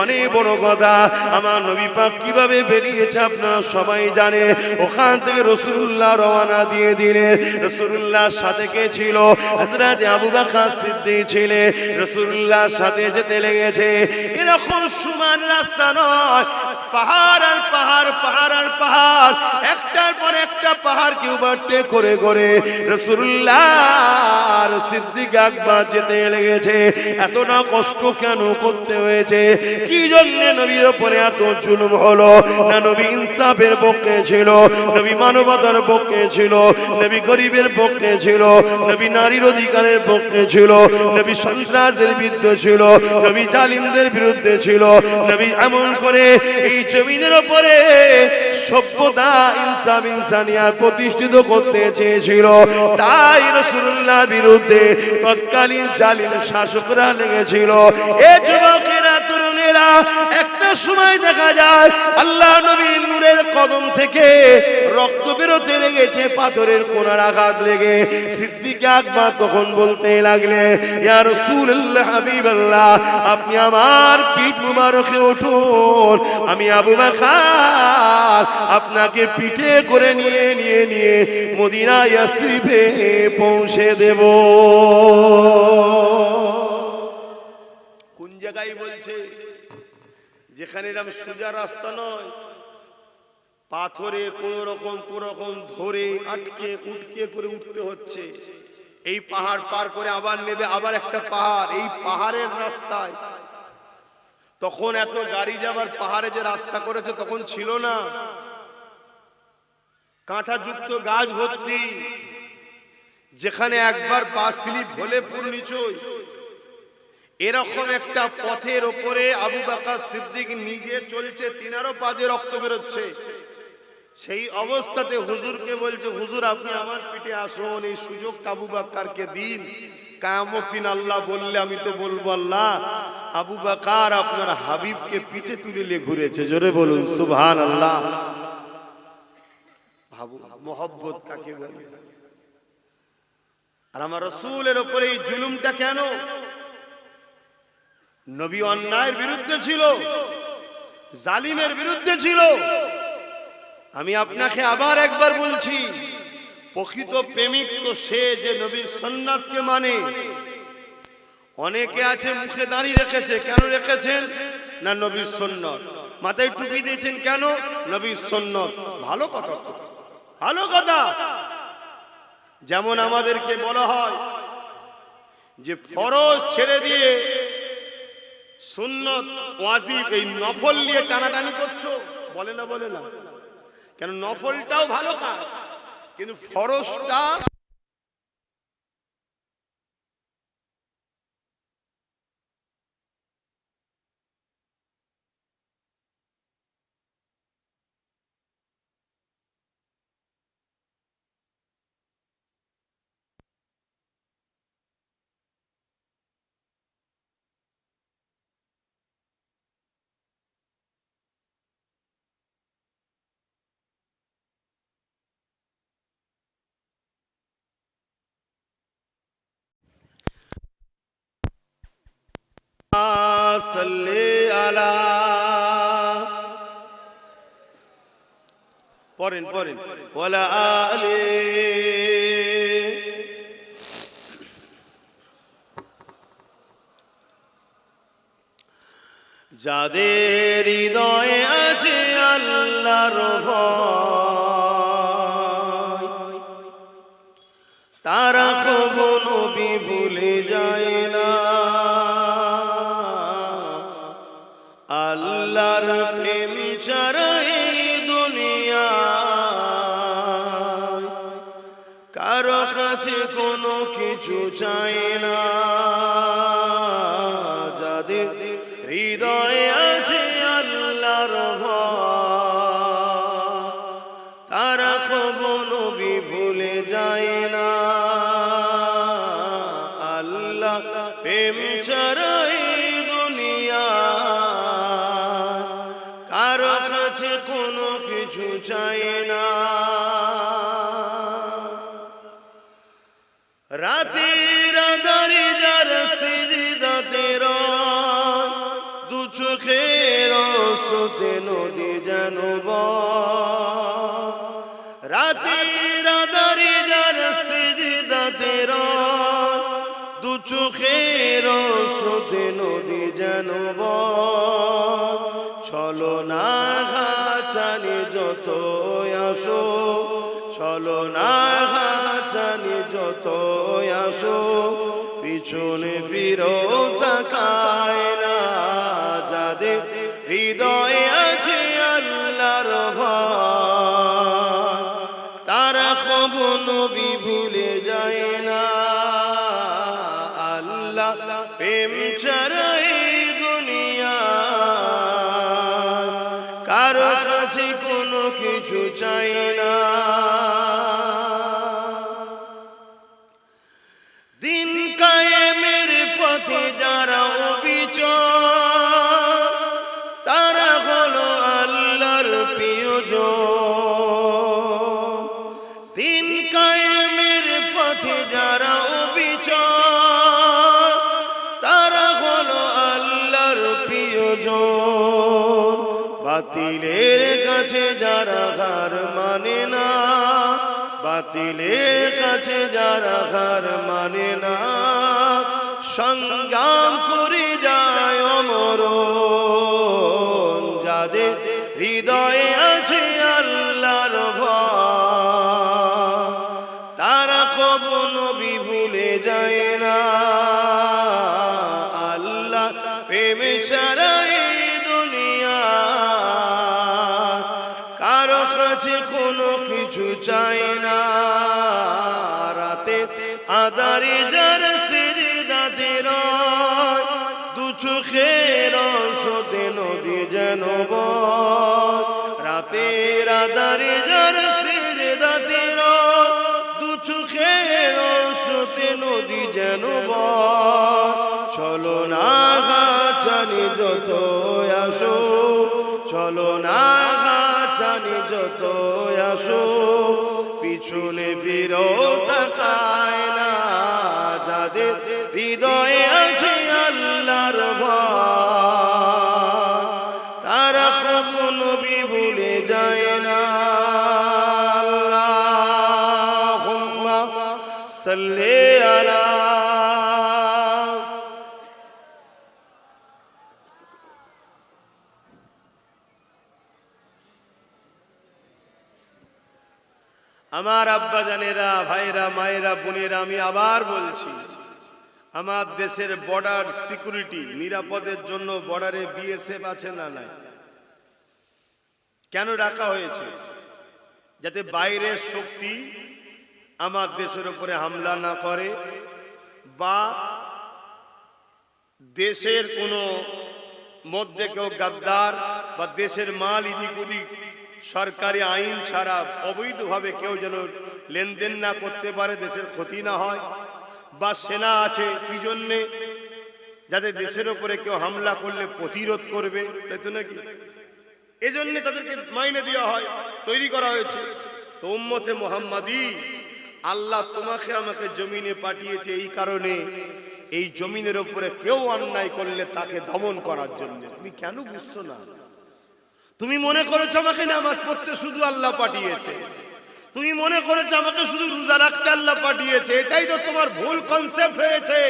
A: অনেক বড় কথা, আমার নবী পাক কিভাবে বেরিয়েছে আপনারা সবাই জানে। ওখান থেকে রাসূলুল্লাহ রওনা দিয়ে দিলেন। রাসূলুল্লাহর সাথে কে ছিল? হযরত আবু বকর সিদ্দিক ছিলেন। রাসূলুল্লাহর সাথে যেতে লেগেছে। এরকম সমান রাস্তা নয়, পাহাড় আর পাহাড়, পাহাড় আর পাহাড়, একটা একটার পর একটা পাহাড়কে ওভারটেক করে করে রাসূলুল্লাহ আর সিদ্দিক আকবর যেতে লেগেছে। এতটা কষ্ট কেন করতে হয়েছে? কি জন্য নবীর উপরে এত জুলুম হলো? না নবী ইনসাফের পক্ষে ছিল, নবী মানবতার পক্ষে ছিল, নবী গরিবের পক্ষে ছিল, নবী নারীর অধিকারের পক্ষে ছিল, নবী সন্ত্রাসদের বিরুদ্ধে ছিল, নবী জালিমদের বিরুদ্ধে ছিল। নবী এমন করে এই জমিনের উপরে সভ্যতা, ইনসাফ, ইনসানিয়াত প্রতিষ্ঠিত করতে চেয়েছিল। তাই রাসূলুল্লাহর বিরুদ্ধে তৎকালীন জালিম শাসকরা লেগেছিল। এ যুবকেরা, তরুণেরা, একটা সময় দেখা যায় আল্লাহ নবীর নূরের কদম থেকে রক্ত বেরোতে লেগেছে, পাথরের কোনার আঘাত লেগে। সিদ্দিক আকবর তখন বলতে লাগলে, ইয়া রাসূলুল্লাহ, হাবিবাল্লাহ, আপনি আমার পিঠ মুবারকে উঠুন, আমি আবু বকর আপনাকে পিঠে করে নিয়ে মদিনা ইয়াসরিবে পৌঁছে দেব। কোন জায়গায় বলছে? যেখানে এরকম সোজা রাস্তা নয়, পাথরে কোন রকম ধরে আটকে উটকে করে উঠতে হচ্ছে। এই পাহাড় পার করে আবার নেবে আবার একটা পাহাড়, এই পাহাড়ের রাস্তায়। তখন এত গাড়ি যাবার পাহাড়ে যে রাস্তা করেছে তখন ছিল না, কাঁটাযুক্ত গাছ ভর্তি। যেখানে একবার পা স্লিপ হলে পুরো নিচই। এরকম একটা পথের ওপরে আবু বকর সিদ্দিক নিজে চলছে, তিনারও পা দিয়ে রক্ত বেরোচ্ছে। সেই অবস্থাতে হুজুরকে বলছে, হুজুর আপনি আমার পিঠে আসুন, এই সুযোগটা আবু বকরকে দিন। কিয়ামত দিন আল্লাহ বললে আমি তো বলবো, আল্লাহ আবু বকর আপনার হাবিবকে পিঠে তুলে ঘুরেছে। জোরে বলুন সুবহানাল্লাহ। ভাবু মোহব্বত কাকে বলে? আর আমার রাসূলের উপরে এই জুলুমটা কেন? নবী অন্যায়ের বিরুদ্ধে ছিল, জালিমের বিরুদ্ধে ছিল। আমি আপনাকে আবার একবার বলছি, প্রকৃত প্রেমিক তো সে যে নবীর সুন্নাতকে মানে। অনেকে আছে মুখে দাড়ি রেখেছে, কেন রেখেছেন? না নবীর সুন্নাত। মাথায় টুপি দিয়েছেন, কেন? নবীর সুন্নাত। ভালো কথা, ভালো কথা। যেমন আমাদেরকে বলা হয় যে ফরজ ছেড়ে দিয়ে সুন্নত, ওয়াজিব, এই নফল নিয়ে টানাটানি করছো, বলে না? বলে না কেন? নফলটাও ভালো কাজ, কিন্তু ফরজটা সাল্লি আলা, পড়েন ওয়ালা আলি। যাদের হৃদয়ে আছে আল্লাহর ভয়, তারা কখনো নবী ভুলে যায় না। আল্লাহর প্রেম ছাড়া এই দুনিয়ায় কারো কাছে কোনো কিছু চায় না। যাদের হৃদয়ে আছে আল্লাহর ভয়, তারা কখনো নবী ভুলে যায় না। আল্লাহ প্রেম ছাড়া এই দুনিয়ায় কারো কাছে কোনো কিছু চায় না। রাতের আঁধারে যার সিজদাতে রয়, দু চোখের আঁসুতে নদী যেন বয়। রাতের আঁধারে যার সিজদাতে রয়, দু চোখের আঁসুতে নদী যেন বয়। ছলনা ঘাচানি যত আসো, চলো না ঘাচানি যত আসো, পিছনে ফিরো তাকায় না, যাদের হৃদয়ে আছে আল্লাহর ভয়, তারা কখনো নবী ভুলে যায় না। আল্লাহ প্রেম ছাড়া এই দুনিয়া কারো কাছে কোনো কিছু চাই না। দিন কায়েমের পথে যারা অবিচল, তারা হলো আল্লাহর প্রিয়জন। দিন কায়েমের পথে যারা অবিচল, তারা হলো আল্লাহর প্রিয়জন। বাতিলের কাছে যারা হার মানে না, বাতিলের কাছে যারা হার মানে না, সংগ্রাম করে যায় অমরণ, যাদের হৃদয়ে আছে আল্লাহর ভয়, তারা কখনো নবী ভুলে যায় না। আল্লাহ প্রেমে ছাড়া এই দুনিয়া কারো কাছে কোনো কিছু চাই না। রাতে আদারে যার সিজদাতে রয়, দু চোখের অংশতে নদী যেন বয়। রাতের আদারে যার সিজদাতে রয়, দু চোখের অংশতে নদী যেন বয়। চলো না ঘাচানি যত আসো, চলো না ঘাচানি যত আসো, পিছনে ফিরো তাকায় না, যাদের হৃদয়ে আছে আল্লাহর ভয়, তারা কখনো নবী ভুলে যায় না। আল্লাহুম্মা সাল্লি আলা। আমার আব্বা জানেরা, ভাইরা, মায়েরা, বোনেরা, আমি আবার বলছি, আমার দেশের বর্ডার সিকিউরিটি নিরাপদের জন্য বর্ডারে বিএসএফ আছে না নাই? কেন রাখা হয়েছে? যাতে বাইরের শক্তি আমার দেশের উপরে হামলা না করে, বা দেশের কোনো মধ্যে কেউ গাদ্দার বা দেশের মাল ইদিক উদিক সরকারি আইন ছাড়া অবৈধভাবে কেউ যেন লেনদেন না করতে পারে, দেশের ক্ষতি না হয়। বা সেনা আছে কি জন্যে? যাতে দেশের উপরে কেউ হামলা করলে প্রতিরোধ করবে, তাই তো নাকি? এজন্য তাদেরকে মাইনে দেওয়া হয়, তৈরি করা হয়েছে। তো উম্মতে মুহাম্মাদি, আল্লাহ তোমাকে আমাকে জমিনে পাঠিয়েছে এই কারণে, এই জমিনের উপরে কেউ অন্যায় করলে তাকে দমন করার জন্য। তুমি কেন বুঝছো না? তুমি মনে করেছো আমাকে নামাজ পড়তে শুধু আল্লাহ পাঠিয়েছে, তুমি মনে করেছো আমাকে শুধু রোজা রাখতে আল্লাহ পাঠিয়েছে। এটাই তো তোমার ভুল কনসেপ্ট হয়েছে।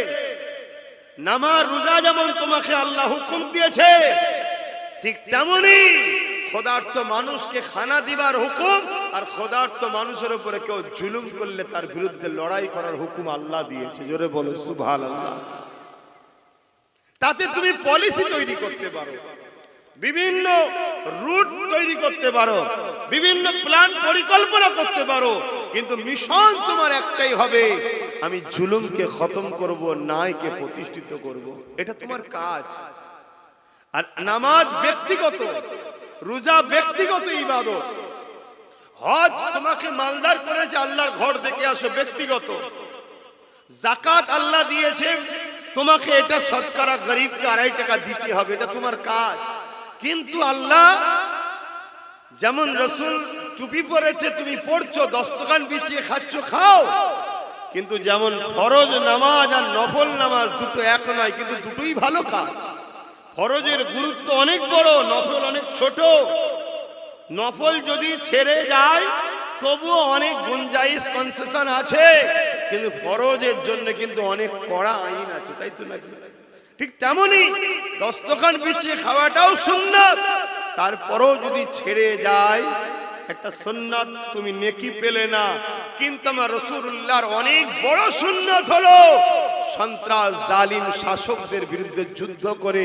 A: নামাজ রোজা যেমন তোমাকে আল্লাহ হুকুম দিয়েছে, ঠিক তেমনি খোদার্থ মানুষকে খানা দিবার হুকুম, আর খোদার্থ মানুষের উপরে কেউ জুলুম করলে তার বিরুদ্ধে লড়াই করার হুকুম আল্লাহ দিয়েছে। জোরে বলো সুবহানাল্লাহ। তাতে তুমি পলিসি তৈরি করতে পারো, বিভিন্ন রুট তৈরি করতে পারো, বিভিন্ন প্ল্যান পরিকল্পনা করতে পারো, কিন্তু মিশন তোমার একটাই হবে, আমি জুলুমকে খতম করব, ন্যায়কে প্রতিষ্ঠিত করব। এটা তোমার কাজ। আর নামাজ ব্যক্তিগত, রোজা ব্যক্তিগত ইবাদত, হজ তোমাকে মালদার করেছে আল্লাহর ঘর দেখে আসো, ব্যক্তিগত। যাকাত আল্লাহ দিয়েছে তোমাকে, এটা শতকরা গরিবকে 2.5 টাকা দিতে হবে, এটা তোমার কাজ। কিন্তু আল্লাহ যেমন রসুল টুপি পরেছে, তুমি পড়ছো, দস্তকান বিছিয়ে খাচ্ছ, খাও, কিন্তু যেমন ফরজ নামাজ আর নফল নামাজ দুটো এক নয়, কিন্তু দুটোই ভালো কাজ। ফরজের গুরুত্ব অনেক বড়, নফল অনেক ছোট। নফল যদি ছেড়ে যায় তবুও অনেক গুঞ্জাইশ, কনসেশন আছে, কিন্তু ফরজের জন্য কিন্তু অনেক কড়া আইন আছে, তাই তো নাকি? ঠিক তেমনি দস্তখান বিছিয়ে খাওয়াটাও সুন্নাত,
B: তারপরেও যদি ছেড়ে যায় একটা সুন্নাত তুমি নেকি পেলে না, কিন্তু আমার রাসূলুল্লাহর অনেক বড় সুন্নাত হলো সন্ত্রাস জালিম শাসকদের বিরুদ্ধে যুদ্ধ করে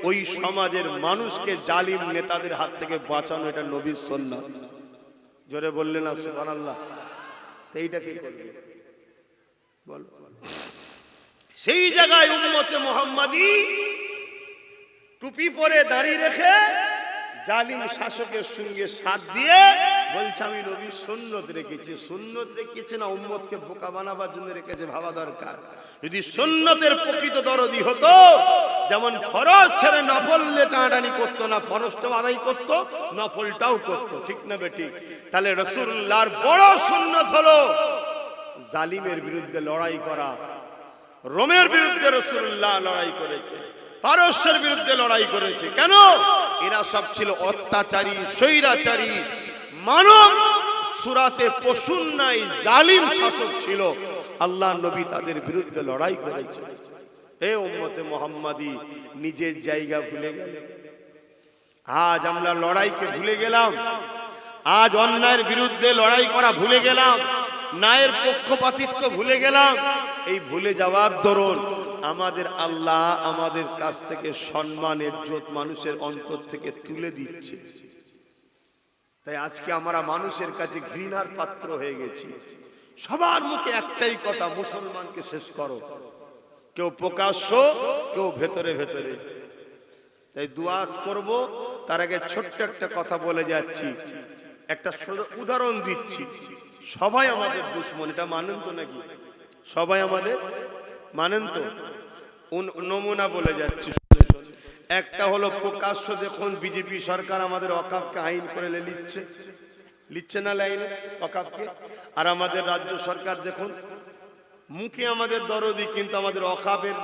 B: ওই সমাজের মানুষকে জালিম নেতাদের হাত থেকে বাঁচানো, এটা নবীর সুন্নাত। জোরে বললেন না সুবহানাল্লাহ? তো এইটা কি করবে বলো? সেই জায়গায় উম্মতে মুহাম্মাদি টুপি পরে দাঁড়িয়ে রেখে জালিম শাসকের সঙ্গে সাথ দিয়ে বলছে আমি নবীর সুন্নত রেখেছি। সুন্নত রেখেছে না উম্মতকে বোকা বানাবার জন্য রেখেছে, ভাবা দরকার। যদি সুন্নতের প্রকৃত দরদি হতো, যেমন ফরজ ছেড়ে নফল টানাটানি করতো না, ফরজটাও আদায় করতো, নফলটাও করতো, ঠিক না বেটি? তাহলে রাসূলুল্লাহর বড় সুন্নত হলো জালিমের বিরুদ্ধে লড়াই করা। রোমের বিরুদ্ধে রাসূলুল্লাহ লড়াই করেছে, পারস্যের বিরুদ্ধে লড়াই করেছে। কেন? এরা সব ছিল অত্যাচারী, স্বৈরাচারী, মানব সুরাতে পশুর নাই জালিম শাসক ছিল। আল্লাহ নবী তাদের বিরুদ্ধে লড়াই করেছে। এ উম্মতে মুহাম্মাদি নিজের জায়গা ভুলে গেলে। আজ আমরা লড়াইকে ভুলে গেলাম, আজ অন্যায়ের বিরুদ্ধে লড়াই করা ভুলে গেলাম, ন্যায়ের পক্ষপাতিত্ব ভুলে গেলাম। এই ভুলে যাওয়ার দরুন আমাদের আল্লাহ আমাদের কাছ থেকে সম্মান ইজ্জত মানুষের অন্তর থেকে তুলে দিচ্ছে। তাই আজকে আমরা মানুষের কাছে ঘৃণার পাত্র হয়ে গেছি। সবার মুখে একটাই কথা, মুসলমানকে শেষ করো। কেউ প্রকাশ্য, কেউ ভেতরে ভেতরে। তাই দোয়া করব, তার আগে ছোট্ট একটা কথা বলে যাচ্ছি, একটা উদাহরণ দিচ্ছি। সবাই আমাদের দুশমন, এটা মানেন তো নাকি? সবাই আমাদের মানেন তো? নমুনা বলে যাচ্ছি। একটা হলো প্রকাশ্য, দেখুন বিজেপি সরকার আমাদের ওয়াকফকে আইন করে লিখছে না লাইনে ওয়াকফকে। আর আমাদের রাজ্য সরকার দেখুন মুখে আমাদের দরদি, কিন্তু আমাদের ওয়াকফের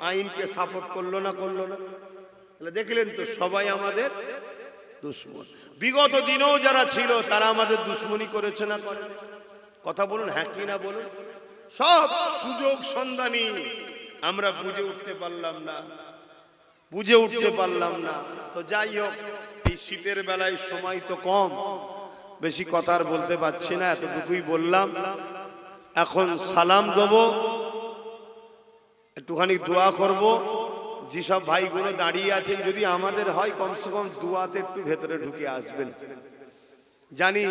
B: আইনকে সাপোর্ট করলো না। তাহলে দেখলেন তো, সবাই আমাদের দুশমন। বিগত দিনেও যারা ছিল তারা আমাদের দুশমনি করেছে না করে? কথা বলুন, হ্যাঁ কি না বলুন? সব সুযোগ সন্ধানী, আমরা বুঝে উঠতে পারলাম না। তো যাই হোক, এই শীতের বেলায় সময় তো কম, বেশি কথা আর বলতে পারছি না, এতটুকুই বললাম। এখন সালাম দেব, একটুখানি দোয়া করব। যেসব ভাইগুলো দাঁড়িয়ে আছেন, যদি আমাদের হয় কমসে কম দোয়াতে একটু ভেতরে ঢুকে আসবেন, জানি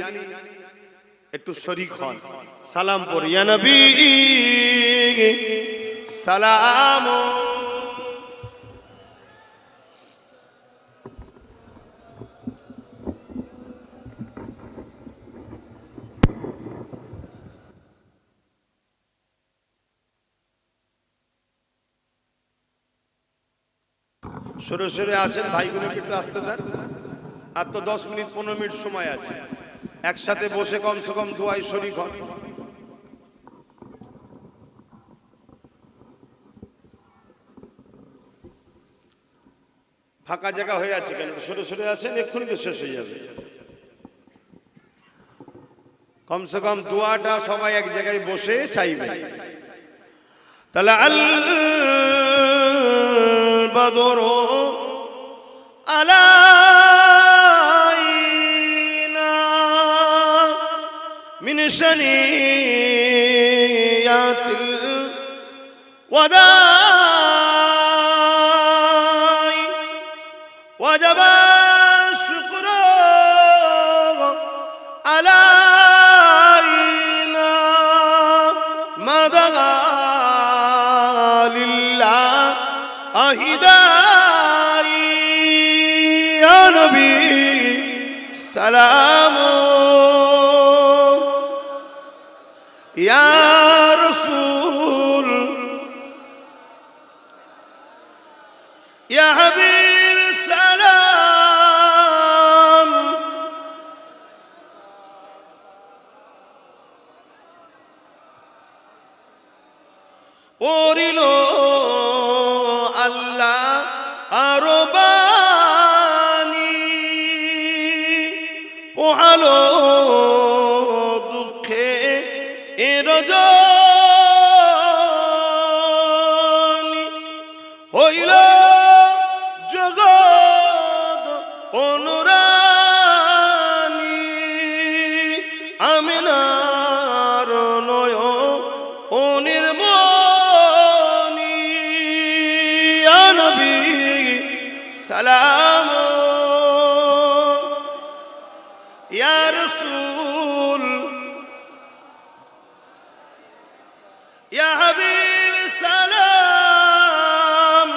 B: একটু শরীক হন। সালাম পড়ি, ইয়া নবী সালাম। সরে সরে আসেন, ভাইগুলোকে একটু আসতে দেন। আর তো 10 মিনিট 15 মিনিট সময় আছে, একসাথে বসে কমসে কম দোয়ায় শরীক হন। ফাঁকা জায়গা হয়ে আছে কেন? সরে সরে আসেন, এক্ষুনি তো শেষ হয়ে যাবে। কমসে কম দোয়াটা সবাই এক জায়গায় বসে চাইবে। তাহলে আল বদরু আলাইনা মিন শানিয়াতিল ওয়াদা وجب الشكر علينا ما دعا لله أهداي يا نبي سلام يا رسول يا حبيب سلام ওরিলো আল্লাহ আরবানি পোহালো দুঃখে রজনী হইল জগৎ অনুরা
A: ইয়া রাসূল ইয়া হাবিব সালাম।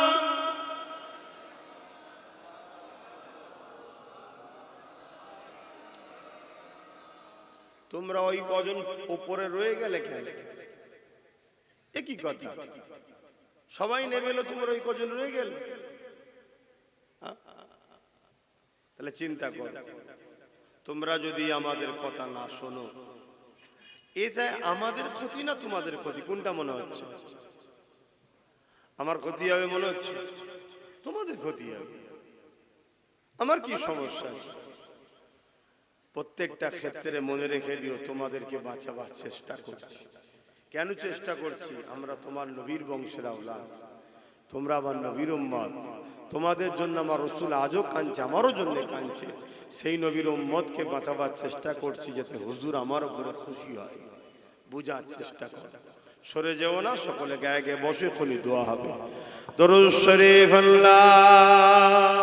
A: তোমরা ওই কজন উপরে রয়ে গেলে কেন? একই কথা, সবাই নেমে এলো, তোমরা ওই কজন রয়ে গেলে। তাহলে চিন্তা কর, তোমরা যদি আমাদের কথা না শোনো, এটা আমাদের ক্ষতি না তোমাদের ক্ষতি? কোনটা মনে হচ্ছে? আমার ক্ষতি হবে মনে হচ্ছে? তোমাদের ক্ষতি হবে। আমার কি সমস্যা আছে? প্রত্যেকটা ক্ষেত্রে মনে রেখে দিও, তোমাদেরকে বাঁচাবার চেষ্টা করছি। কেন চেষ্টা করছি? আমরা তোমার নবীর বংশের আওলাদ, তোমরা আমার নবীর উম্মত। তোমাদের জন্য আমার রাসূল আজও কাঁদছে, আমারও জন্য কাঁদছে। সেই নবীর উম্মতকে বাঁচাবার চেষ্টা করছি, যাতে হুজুর আমার উপরে খুশি হয়। বুঝার চেষ্টা কর, সরে যেও না। সকলে গায়ে গায়ে বসে খনি দোয়া হবে। দরুদ শরীফ আল্লাহ।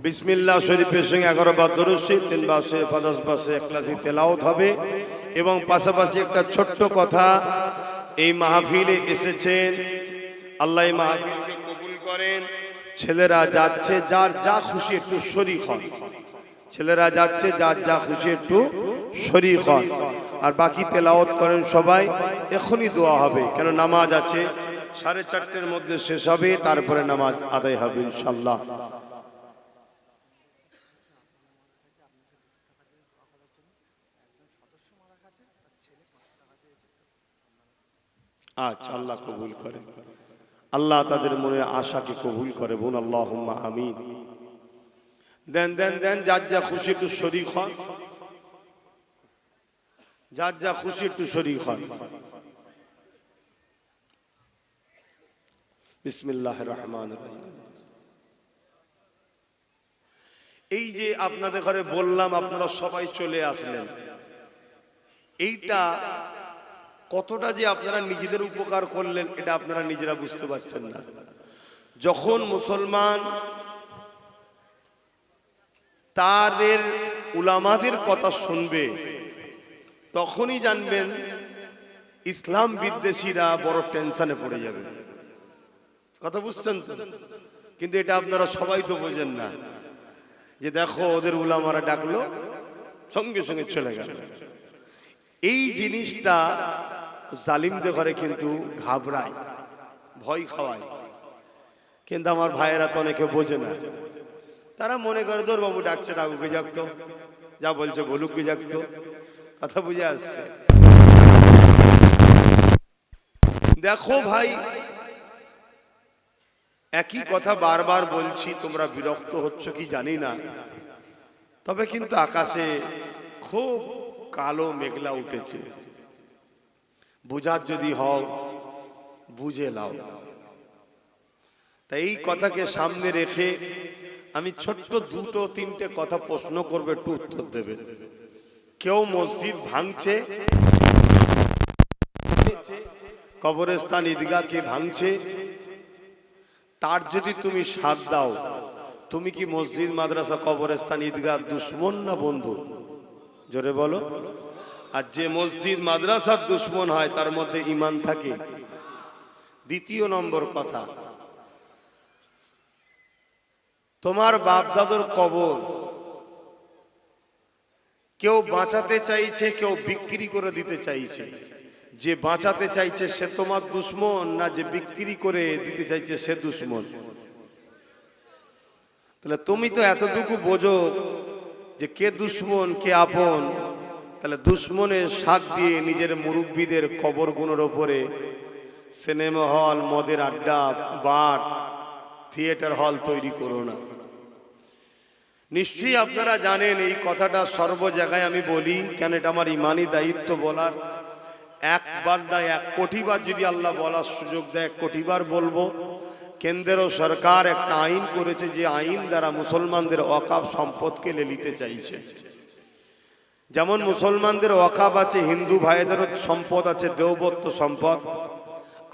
A: বিসমিল্লাহ শরীফের সঙ্গে 11 বার দরুদ শরীফ, 3 বার শরীফ, 10 বার শরীফ ইখলাসি তেলাওয়াত হবে। এবং পাশাপাশি একটা ছোট্ট কথা, এই মাহফিলে এসেছেন, আল্লাহ এই মাহফিলকে কবুল করেন। ছেলেরা যাচ্ছে, যার যা খুশি একটু শরীক হন। ছেলেরা যাচ্ছে, যার যা খুশি একটু শরীক হন। আর বাকি তেলাওয়াত করেন সবাই। এখনই দোয়া হবে, কেন নামাজ আছে, 4:30 মধ্যে শেষ হবে, তারপরে নামাজ আদায় হবে ইনশাআল্লাহ। আচ্ছা, আল্লাহ কবুল করে, আল্লাহ তাদের মনের আশাকে কবুল করে। বোন আল্লাহুম্মা আমিন। দেন দেন দেন, যার যা খুশি একটু শরীক হন, যার যা খুশি একটু শরীক হন। বিসমিল্লাহির রহমানির রহিম। এই যে আপনাদের ঘরে বললাম, আপনারা সবাই চলে আসলেন, এইটা কতটা যে আপনারা নিজেদের উপকার করলেন, এটা আপনারা নিজেরা বুঝতে পারছেন না। যখন মুসলমান তাদের উলামাদের কথা শুনবে, তখনই জানবেন ইসলাম বিদ্বেষীরা বড় টেনশনে পড়ে যাবে। কথা বুঝছেন তো? কিন্তু এটা আপনারা সবাই তো বোঝেন না, যে দেখো ওদের উলামারা ডাকলো, সঙ্গে সঙ্গে চলে গেল। এই জিনিসটা জালিমদের ঘরে কিন্তু ঘাবড়ায়, ভয় খাওয়ায়। কিন্তু আমার ভাইয়েরা তো অনেকে বোঝে না, তারা মনে করে তোর বাবু ডাকছে, ডাকুকে যাকতো, যা বলছে বলুককে যাকতো। কথা বুঝে আসছে? দেখো ভাই, একই কথা বারবার বলছি, তোমরা বিরক্ত হচ্ছ কি জানি না, তবে কিন্তু আকাশে খুব কালো মেঘলা উঠেছে। বুঝার যদি হও বুঝে লাও। তাই এই কথাকে সামনে রেখে আমি ছোট্ট 2-3টে কথা প্রশ্ন করবে, একটু উত্তর দেবে। কেউ মসজিদ ভাঙছে, কবরস্থান ঈদগাহকে ভাঙছে, তার যদি তুমি সাথ দাও, তুমি কি মসজিদ মাদ্রাসা কবরস্থান ঈদগাহ দুশ্মন না বন্ধু? জোরে বলো। আর যে মসজিদ মাদ্রাসার দুশ্মন হয়, তার মধ্যে ঈমান থাকে? দ্বিতীয় নম্বর কথা, তোমার বাপ দাদুর কবর কেউ বাঁচাতে চাইছে, কেউ বিক্রি করে দিতে চাইছে। যে বাঁচাতে চাইছে সে তোমার দুশ্মন, না যে বিক্রি করে দিতে চাইছে সে দুশ্মন? তাহলে তুমি তো এতটুকু বোঝো যে কে দুশ্মন কে আপন। তাহলে দুশ্মনের সাথ দিয়ে নিজের মুরব্বীদের কবরগুলোর ওপরে সিনেমা হল, মদের আড্ডা, বার, থিয়েটার হল তৈরি করো না। নিশ্চয়ই আপনারা জানেন এই কথাটা সর্ব জায়গায় আমি বলি, কেন এটা আমার ইমানি দায়িত্ব বলার। একবার না 1 কোটি বার যদি আল্লাহ বলার সুযোগ দেয়, 1 কোটি বার বলবো।
B: কেন্দ্র সরকার একটা আইন করেছে, যে আইন দ্বারা মুসলমানদের ওয়াকাফ সম্পদকে নিতে চাইছে। যেমন মুসলমানদের ওয়াকাফ আছে, হিন্দু ভাইদেরও সম্পদ আছে, দেওবত্ত সম্পদ,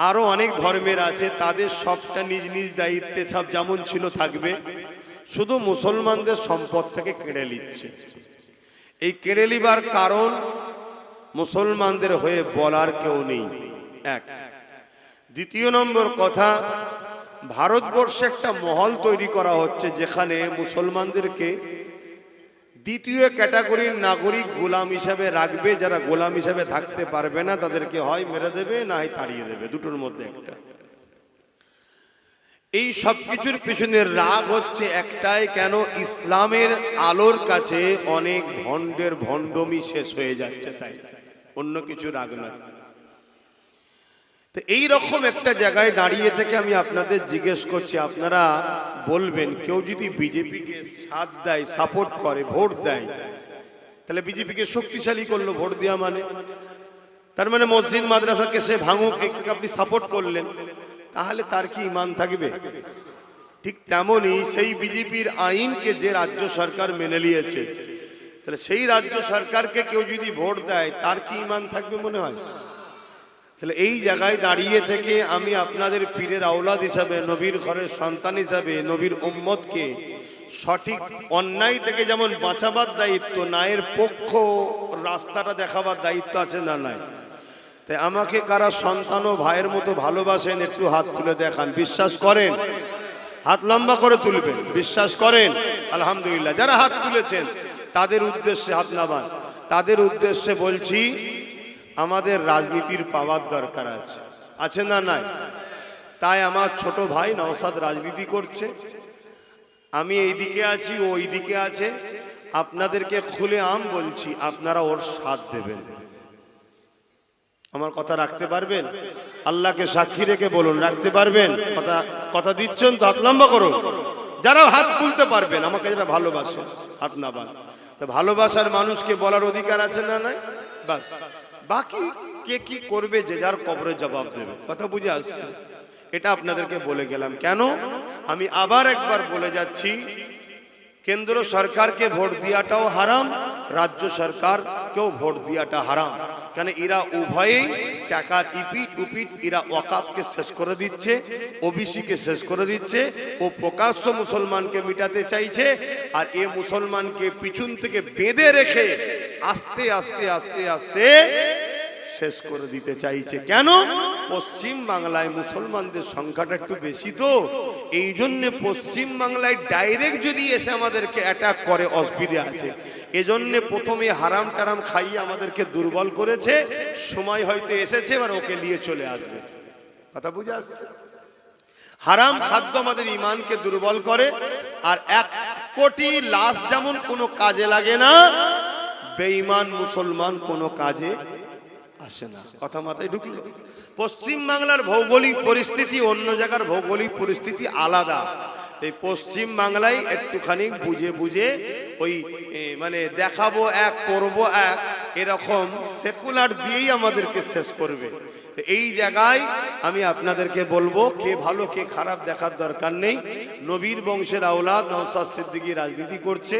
B: আরো অনেক ধর্মের আছে, তাদের সবটা নিজ নিজ দায়িত্বে সব যেমন ছিল থাকবে, শুধু মুসলমানদের সম্পদটাকে কেড়ে নিচ্ছে। এই কেড়ে নিবার কারণ মুসলমানদের হয়ে বলার কেউ নেই, এক। দ্বিতীয় নম্বর কথা, ভারতবর্ষে একটা মহল তৈরি করা হচ্ছে যেখানে মুসলমানদেরকে দ্বিতীয় ক্যাটাগরির নাগরিক গোলাম হিসাবে রাখবে। যারা গোলাম হিসাবে থাকতে পারবে না তাদেরকে হয় মেরে দেবে, না হয় তাড়িয়ে দেবে, দুটোর মধ্যে একটা। এই সব কিছুর পিছনে রাগ হচ্ছে একটাই, কেন ইসলামের আলোর কাছে অনেক ভণ্ডের ভণ্ডমি শেষ হয়ে যাচ্ছে, তাই অন্য কিছু রাগ নয়। তো এই রকম একটা জায়গায় দাঁড়িয়ে থেকে আমি আপনাদের জিজ্ঞেস করছি, আপনারা বলবেন কেউ যদি বিজেপিকে সাথ দেয়, সাপোর্ট করে, ভোট দেয়, তাহলে বিজেপিকে শক্তিশালী করলো ভোট দেওয়া মানে, তার মানে মসজিদ মাদ্রাসাকে সে ভাঙুক, আপনি সাপোর্ট করলেন, তাহলে তার কি ঈমান থাকবে? ঠিক তেমনই সেই বিজেপির আইনকে যে রাজ্য সরকার মেনে নিয়েছে, তাহলে সেই রাজ্য সরকারকে কেউ যদি ভোট দেয় তার কি ঈমান থাকবে মনে হয়? তাহলে এই জায়গায় দাঁড়িয়ে থেকে আমি আপনাদের পীরের আওলাদ হিসাবে, নবীর ঘরের সন্তান হিসাবে, নবীর উম্মতকে সঠিক অন্যায় থেকে যেমন বাঁচাবার দায়িত্ব, ন্যায়ের পক্ষ রাস্তাটা দেখাবার দায়িত্ব আছে না নাই? তাই আমাকে কারা সন্তান ও ভাইয়ের মতো ভালোবাসেন একটু হাত তুলে দেখান। বিশ্বাস করেন? হাত লম্বা করে তুলবেন। বিশ্বাস করেন? আলহামদুলিল্লাহ। যারা হাত তুলেছেন তাদের উদ্দেশ্যে হাত নামান। তাদের উদ্দেশ্যে বলছি, আমাদের রাজনীতির পাওয়ার দরকার আছে, আছে না নাই? তাই আমার ছোট ভাই নওশাদ রাজনীতি করছে, আমি এইদিকে আছি, ও ওইদিকে আছে। আপনাদেরকে খুলে আম বলছি, আপনারা ওর সাথ দেবেন। আমার কথা রাখতে পারবেন? আল্লাহকে সাক্ষী রেখে বলুন, রাখতে পারবেন? কথা দিচ্ছেন তো? হাত লম্বা করুন যারা হাত তুলতে পারবেন। আমাকে যারা ভালোবাসে হাত নামান। তো ভালোবাসার মানুষকে বলার অধিকার আছে না নাই? বাস, বাকি কে কি করবে যে যার কবরে জবাব দেবে। কথা বুঝে আসছে? এটা আপনাদেরকে বলে গেলাম। কেন? আমি আবার একবার বলে যাচ্ছি, কেন্দ্র সরকারকে ভোট দেওয়াটাও হারাম, রাজ্য সরকারকেও ভোট দেওয়াটা হারাম। কেন? এরা উভয়েই টাকার ইপিট উপিট, এরা ওয়াকাফকে শেষ করে দিচ্ছে, ওবিসিকে শেষ করে দিচ্ছে। ও প্রকাশ্য মুসলমানকে মিটাতে চাইছে, আর এ মুসলমানকে পিছন থেকে বেঁধে রেখে আস্তে আস্তে আস্তে আস্তে শেষ করে দিতে চাইছে। কেন? পশ্চিম বাংলায় মুসলমানদের সংখ্যাটা একটু বেশি, তো এই জন্য পশ্চিম বাংলায় ডাইরেক্ট যদি এসে আমাদেরকে অ্যাটাক করে অসুবিধা আছে। এজন্য প্রথমে হারাম টারাম খাইয়ে আমাদেরকে দুর্বল করেছে। সময় হয়তো এসেছে, এবার ওকে নিয়ে চলে আসবে। কথা বুঝে আসছে? হারাম খাদ্য আমাদের ইমানকে দুর্বল করে। আর 1 কোটি লাশ যেমন কোনো কাজে লাগে না, বেঈমান মুসলমান কোনো কাজে আসে না। কথা মাথায় ঢুকলো? পশ্চিম বাংলার ভৌগোলিক পরিস্থিতি অন্য জায়গার ভৌগোলিক পরিস্থিতি আলাদা। এই পশ্চিম বাংলায় একটুখানি বুঝে বুঝে ওই মানে দেখাবো এক, করবো এক, এরকম সেকুলার দিয়েই আমাদেরকে শেষ করবে। এই জায়গায় আমি আপনাদেরকে বলবো, কে ভালো কে খারাপ দেখার দরকার নেই। নবীর বংশের আওলাদ নওশাদ সিদ্দিকী রাজনীতি করছে।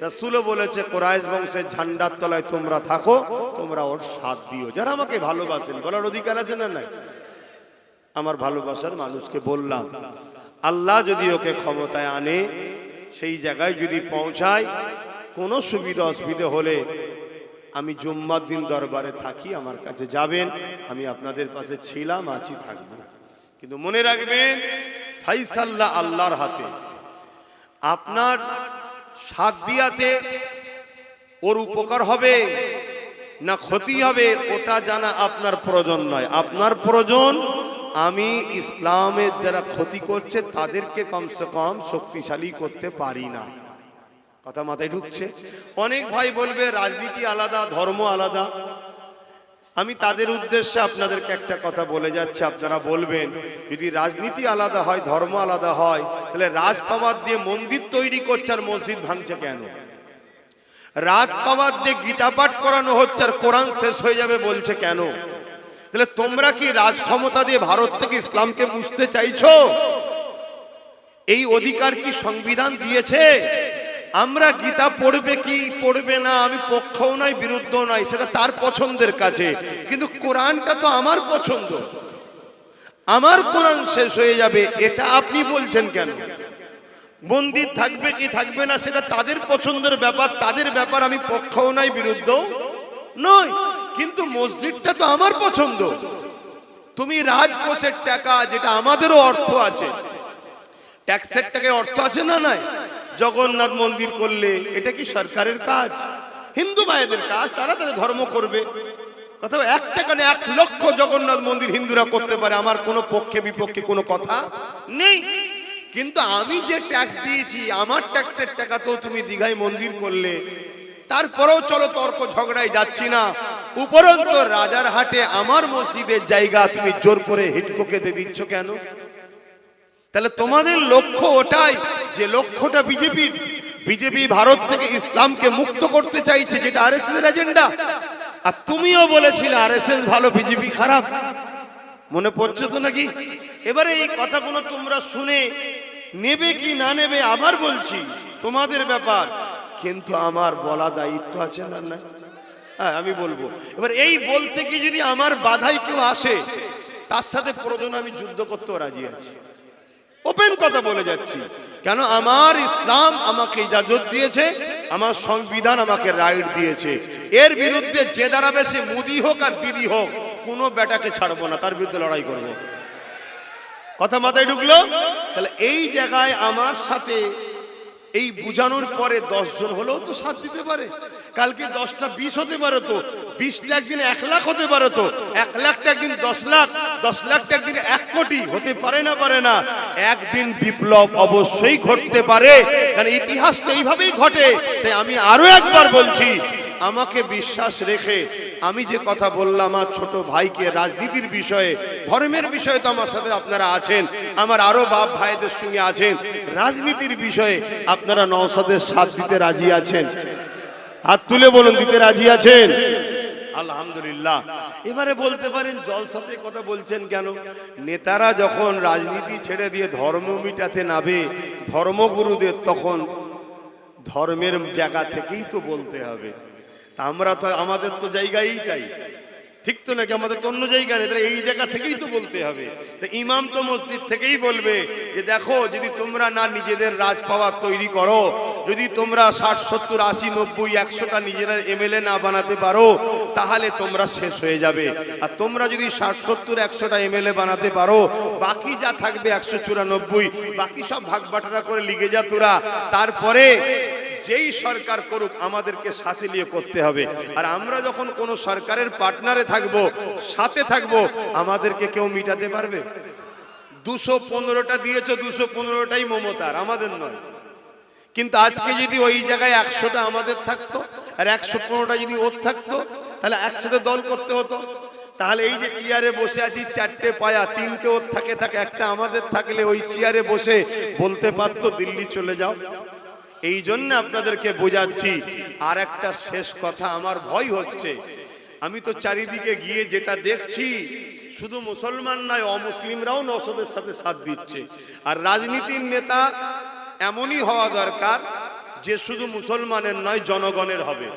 B: রাসূলও বলেছে, কুরাইশ বংশের ঝান্ডার তলায় তোমরা থাকো, তোমরা ওর সাথ দিও। যারা আমাকে ভালোবাসেন, বলার অধিকার আছে না নাই? আমার ভালোবাসার মানুষকে বললাম, আল্লাহ যদি ওকে ক্ষমতায় আনে, সেই জায়গায় যদি পৌঁছায়, কোনো সুবিধা অসুবিধা হলে আমি জুম্মার দিন দরবারে থাকি, আমার কাছে যাবেন। আমি আপনাদের পাশে ছিলাম, আছি, থাকবো। কিন্তু মনে রাখবেন, ফাইসাল্লাহ আল্লাহর হাতে। আপনার সাথ দিয়াতে ওর উপকার হবে না ক্ষতি হবে, ওটা জানা আপনার প্রয়োজন নয়। আপনার প্রয়োজন আমি ইসলামের যারা ক্ষতি করছে তাদেরকে কমসে কম শক্তিশালী করতে পারি না। কথা মাথায় ঢুকছে? অনেক ভাই বলবে রাজনীতি আলাদা, ধর্ম আলাদা। আমি তাদের উদ্দেশ্যে আপনাদেরকে একটা কথা বলে যাচ্ছি। আপনারা বলবেন, যদি রাজনীতি আলাদা হয়, ধর্ম আলাদা হয়, তাহলে রাজ পাওয়ার দিয়ে মন্দির তৈরি করছে আর মসজিদ ভাঙছে কেন? রাজ পাওয়ার দিয়ে গীতা পাঠ করানো হচ্ছে আর কোরআন শেষ হয়ে যাবে বলছে কেন? তাহলে তোমরা কি রাজ ক্ষমতা দিয়ে ভারত থেকে ইসলামকে মুছতে চাইছো? এই অধিকার কি সংবিধান দিয়েছে? আমরা গীতা পড়বে কি পড়বে না আমি পক্ষও নয় বিরুদ্ধও নয়, সেটা তার পছন্দের কাছে, কিন্তু কোরআনটা তো আমার পছন্দ। আমার কোরআন শেষ হয়ে যাবে এটা আপনি বলছেন কেন? মন্দির থাকবে কি থাকবে না সেটা তাদের পছন্দের ব্যাপার, তাদের ব্যাপার, আমি পক্ষও নাই বিরুদ্ধও নয়, কিন্তু মসজিদটা তো আমার পছন্দ। তুমি রাজকোষের টাকা, যেটা আমাদেরও অর্থ আছে, ট্যাক্সের টাকায় অর্থ আছে না নাই? জগন্নাথ মন্দির করলে এটা কি সরকারের কাজ? হিন্দু ভাইদের কাজ, তারা তাদের ধর্ম করবে। কথা 1 টাকা না 1 লক্ষ জগন্নাথ মন্দির হিন্দুরা করতে পারে, আমার কোনো পক্ষে বিপক্ষে কোনো কথা নেই। কিন্তু আমি যে ট্যাক্স দিয়েছি, আমার ট্যাক্সের টাকা তো তুমি দীঘায় মন্দির করলে, তারপরেও চলো তর্ক ঝগড়ায় যাচ্ছি না, উপরন্তু রাজারহাটে আমার মসজিদের জায়গা তুমি জোর করে হিডকোকে দিয়ে দিচ্ছ কেন? তাহলে তোমাদের লক্ষ্য ওটাই, যে লক্ষ্যটা বিজেপি ভারত থেকে ইসলামকে মুক্ত করতে চাইছে, যেটা আরএসএস এর এজেন্ডা। আর তুমিও বলেছিলে আরএসএস ভালো বিজেপি খারাপ, মনে পড়ছে তো নাকি? এবারে এই কথাগুলো তোমরা শুনে নেবে কি না নেবে আবার বলছি, তোমাদের ব্যাপার, কিন্তু আমার বলা দায়িত্ব আছে না? না, হ্যাঁ আমি বলবো। এবার এই বলতে কি যদি আমার বাধাই কেউ আসে, তার সাথে প্রয়োজন আমি যুদ্ধ করতেও রাজি আছি, ওপেন কথা বলে যাচ্ছি। কেন? আমার ইসলাম আমাকে ইজাজত দিয়েছে, আমার সংবিধান আমাকে রাইট দিয়েছে। এর বিরুদ্ধে যে দাঁড়াবে, সে মোদি হোক আর দিদি হোক, কোনো বেটাকে ছাড়বো না, তার বিরুদ্ধে লড়াই করব। কথা মাথায় ঢুকলো? তাহলে এই জায়গায় আমার সাথে এই বুঝানোর পরে 10 জন হলেও তো সাথ দিতে পারে। কালকে 10টা 20 হতে পারে, তো 20টা একদিন 1 লাখ হতে পারে, তো 1 লাখটা একদিন 10 লাখ, 10 লাখটা একদিন 1 কোটি হতে পারে না? পারে না? একদিন বিপ্লব অবশ্যই ঘটতে পারে, কারণ ইতিহাস তো এইভাবেই ঘটে। তাই আমি আরো একবার বলছি, আমাকে বিশ্বাস রেখে আমি যে কথা বললাম, আমার ছোট ভাইকে রাজনীতির বিষয়ে, ধর্মের বিষয়ে তো আমার সাথে আপনারা আছেন, আমার আরো বাপ ভাইদের সঙ্গে আছেন, রাজনীতির বিষয়ে আপনারা নওশাদের সাথ দিতে রাজি আছেন? হাত তুলে বলুন, দিতে রাজি আছেন? আলহামদুলিল্লাহ। এবারে বলতে পারেন জলসাতে কথা বলছেন কেন? নেতারা যখন রাজনীতি ছেড়ে দিয়ে ধর্ম মিটাতে নামে, ধর্মগুরুদের তখন ধর্মের জায়গা থেকেই তো বলতে হবে। আমরা তো আমাদের তো জায়গা এইটাই, ঠিক তো নাকি? আমাদের তো অন্য জায়গা নেই, তাহলে এই জায়গা থেকেই তো বলতে হবে। তো ইমাম তো মসজিদ থেকেই বলবে যে দেখো, যদি তোমরা না নিজেদের রাজ পাওয়ার তৈরি করো, যদি তোমরা 60, 70, 80, 90, 100টা নিজেরা এমএলএ না বানাতে পারো, তাহলে তোমরা শেষ হয়ে যাবে। আর তোমরা যদি 60, 70, 100টা এমএলএ বানাতে পারো, বাকি যা থাকবে 194, বাকি সব ভাগ বাটোয়ারা করে লিগে যা তোরা, তারপরে যেই সরকার করুক আমাদেরকে সাথে নিয়ে করতে হবে। আর আমরা যখন কোন সরকারের পার্টনারে থাকবো, সাথে থাকবো, আমাদেরকে কেউ মিটাতে পারবে? 215টা দিয়েছো, 215টাই মমতার, আমাদের নয়। কিন্তু আজকে যদি ওই জায়গায় 100টা আমাদের থাকতো আর 115টা যদি ওর থাকতো, তাহলে একসাথে দল করতে হতো। তাহলে এই যে চেয়ারে বসে আছি, 4টে পায়া, 3টে ওর থাকে, একটা আমাদের থাকলে ওই চেয়ারে বসে বলতে পারতো দিল্লি চলে যাও। এই জন্য আপনাদেরকে বোঝাচ্ছি। আর একটা শেষ কথা, আমার ভয় হচ্ছে, আমি তো চারিদিকে গিয়ে যেটা দেখছি, শুধু মুসলমান নয়, অমুসলিমরাও নওশাদের সাথে সাথ দিচ্ছে। আর রাজনীতির নেতা এমনই হওয়া দরকার যে শুধু মুসলমানের নয়, জনগণের হবে,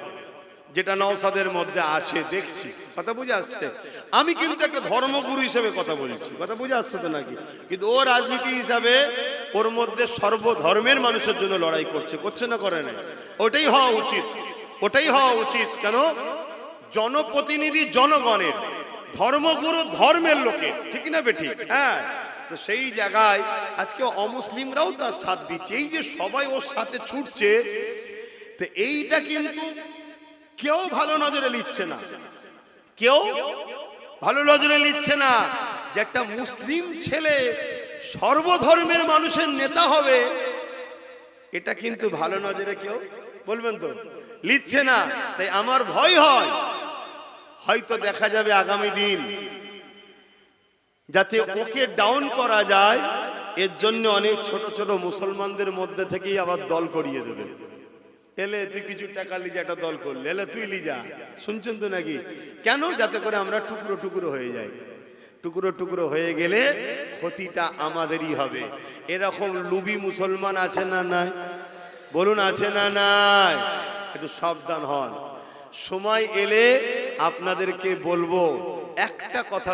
B: যেটা নওশাদের মধ্যে আছে, দেখছি। কথা বুঝে আসছে? আমি কিন্তু একটা ধর্মগুরু হিসেবে কথা বলছি, কথা বুঝে আসছে তো নাকি? কিন্তু ও রাজনীতি হিসাবে ওর মধ্যে সর্বধর্মের মানুষের জন্য লড়াই করছে না করে না? ওটাই হওয়া উচিত, ওটাই হওয়া উচিত। কেন? জনপ্রতিনিধি জনগণের, ধর্মগুরু ধর্মের লোকের, ঠিক না বেঠিক? হ্যাঁ। তো সেই জায়গায় আজকে অমুসলিমরাও তার সাথ দিচ্ছে। এই যে সবাই ওর সাথে ছুটছে, তো এইটা কিন্তু কেউ ভালো নজরে নিচ্ছে না, কেউ ভালো নজরে নিচ্ছে না যে একটা মুসলিম ছেলে সর্বধর্মের মানুষের নেতা হবে, এটা কিন্তু ভালো নজরে কেউ বলবেন তো নিচ্ছে না। তাই আমার ভয় হয়, হয়তো দেখা যাবে আগামী দিন, যাতে ওকে ডাউন করা যায়, এর জন্য অনেক ছোট ছোট মুসলমানদের মধ্যে থেকেই আবার দল করিয়ে দেবে। এলে তুই কিছু টাকা লিজা, একটা দল করলে, এলে তুই লিজা, শুনছেন তো নাকি? কেন? যাতে করে আমরা টুকরো টুকরো হয়ে যাই। টুকরো টুকরো হয়ে গেলে ক্ষতিটা আমাদেরই হবে। এরকম লুবি মুসলমান আছে না নাই? বলুন আছে না নাই? একটু সাবধান হন। সময় এলে আপনাদেরকে বলবো। একটা কথা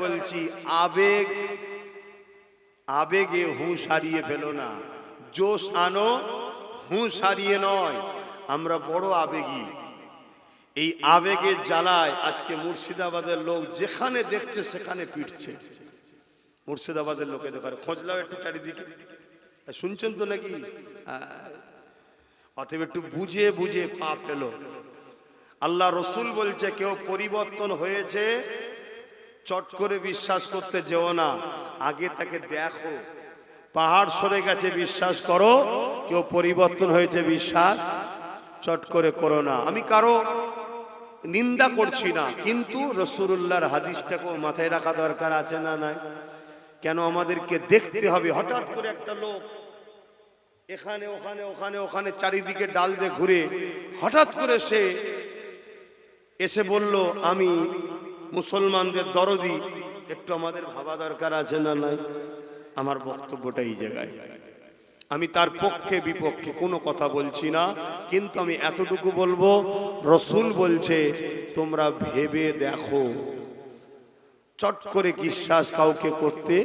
B: বলছি, আবেগে হুঁশ হারিয়ে ফেলো না। জোশ আনো, হুঁশ হারিয়ে নয়। আমরা বড় আবেগী। এই আবেগের জ্বালায় আজকে মুর্শিদাবাদের লোক যেখানে দেখছে সেখানে পিটছে। মুর্শিদাবাদের লোকে দেখার খোঁজ লাও একটু চারিদিকে, শুনছেন তো নাকি? অতএব একটু বুঝে বুঝে পা ফেলো। আল্লাহ রসুল বলছে কেউ পরিবর্তন হয়েছে চট করে বিশ্বাস করতে যেও না, আগে তাকে দেখো। পাহাড় সরে গেছে বিশ্বাস করো, কেউ পরিবর্তন হয়েছে বিশ্বাস চট করে করো না। আমি কারো নিন্দা করছি না, কিন্তু রাসূলুল্লাহর হাদিসটাকে মাথায় রাখা দরকার আছে না নাই? কেন আমাদেরকে দেখতে হবে? হঠাৎ করে একটা লোক এখানে ওখানে ওখানে ওখানে চারিদিকে ডাল দিয়ে ঘুরে হঠাৎ করে সে এসে বলল আমি মুসলমানদের দরদি, একটু আমাদের ভাবা দরকার আছে না নাই? আমার বক্তব্যটা এই জায়গায়। আমি তার পক্ষে বিপক্ষে কোনো কথা বলছি না, কিন্তু আমি এতটুকু বলবো, রসুল বলছে তোমরা ভেবে দেখো, চট করে বিশ্বাস কাউকে করতে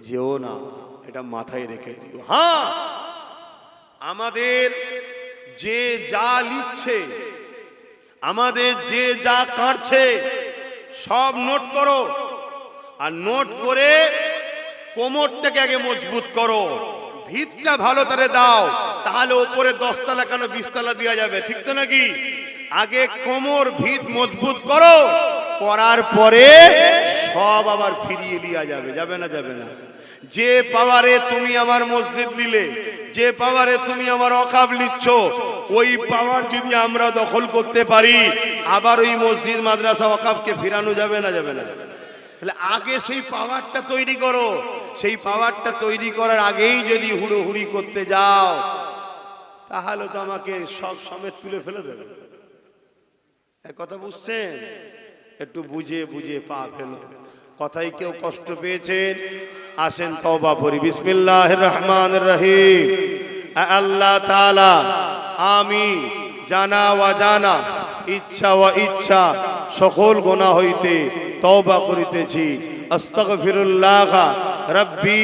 B: যেও না, এটা মাথায় রেখে দিও। হ্যাঁ, আমাদের যে যা লিখছে, আমাদের যে যা কাটছে সব নোট করো, আর নোট করে কোমরটাকে আগে মজবুত করো, ভিতটা ভালো করে দাও, তাহলে উপরে 10 তলা কেন 20 তলা দেওয়া যাবে, ঠিক তো নাকি? আগে কোমর ভিত মজবুত করো, করার পরে সব আবার ফিরিয়ে দেওয়া যাবে। যাবে না? যাবে না। যে পাওয়ারে তুমি আমার মসজিদ নিলে, যে পাওয়ারে তুমি আমার ওয়াকফ লিচ্ছ, ওই পাওয়ার যদি আমরা দখল করতে পারি, আবার ওই মসজিদ মাদ্রাসা ওয়াকফকে ফিরানো যাবে না? যাবে না? তাহলে আগে সেই পাওয়ারটা তৈরি করো। সেই পাওয়ারটা তৈরি করার আগেই যদি হুড়োহুড়ি করতে যাও, তাহলে তো আমাকে সব সমেত তুলে ফেলে দেবে। এক কথা বুঝছেন? একটু বুঝে বুঝে পা ফেলো। কথায় কেউ কষ্ট পেয়েছেন? আসেন তওবা করি। বিসমিল্লাহির রহমানির রহিম। আল্লাহ তাআলা, আমি জানা ওয়া জানা, ইচ্ছা ওয়া ইচ্ছা সকল গুনাহ হইতে তওবা করিতেছি। আস্তাগফিরুল্লাহ রাব্বি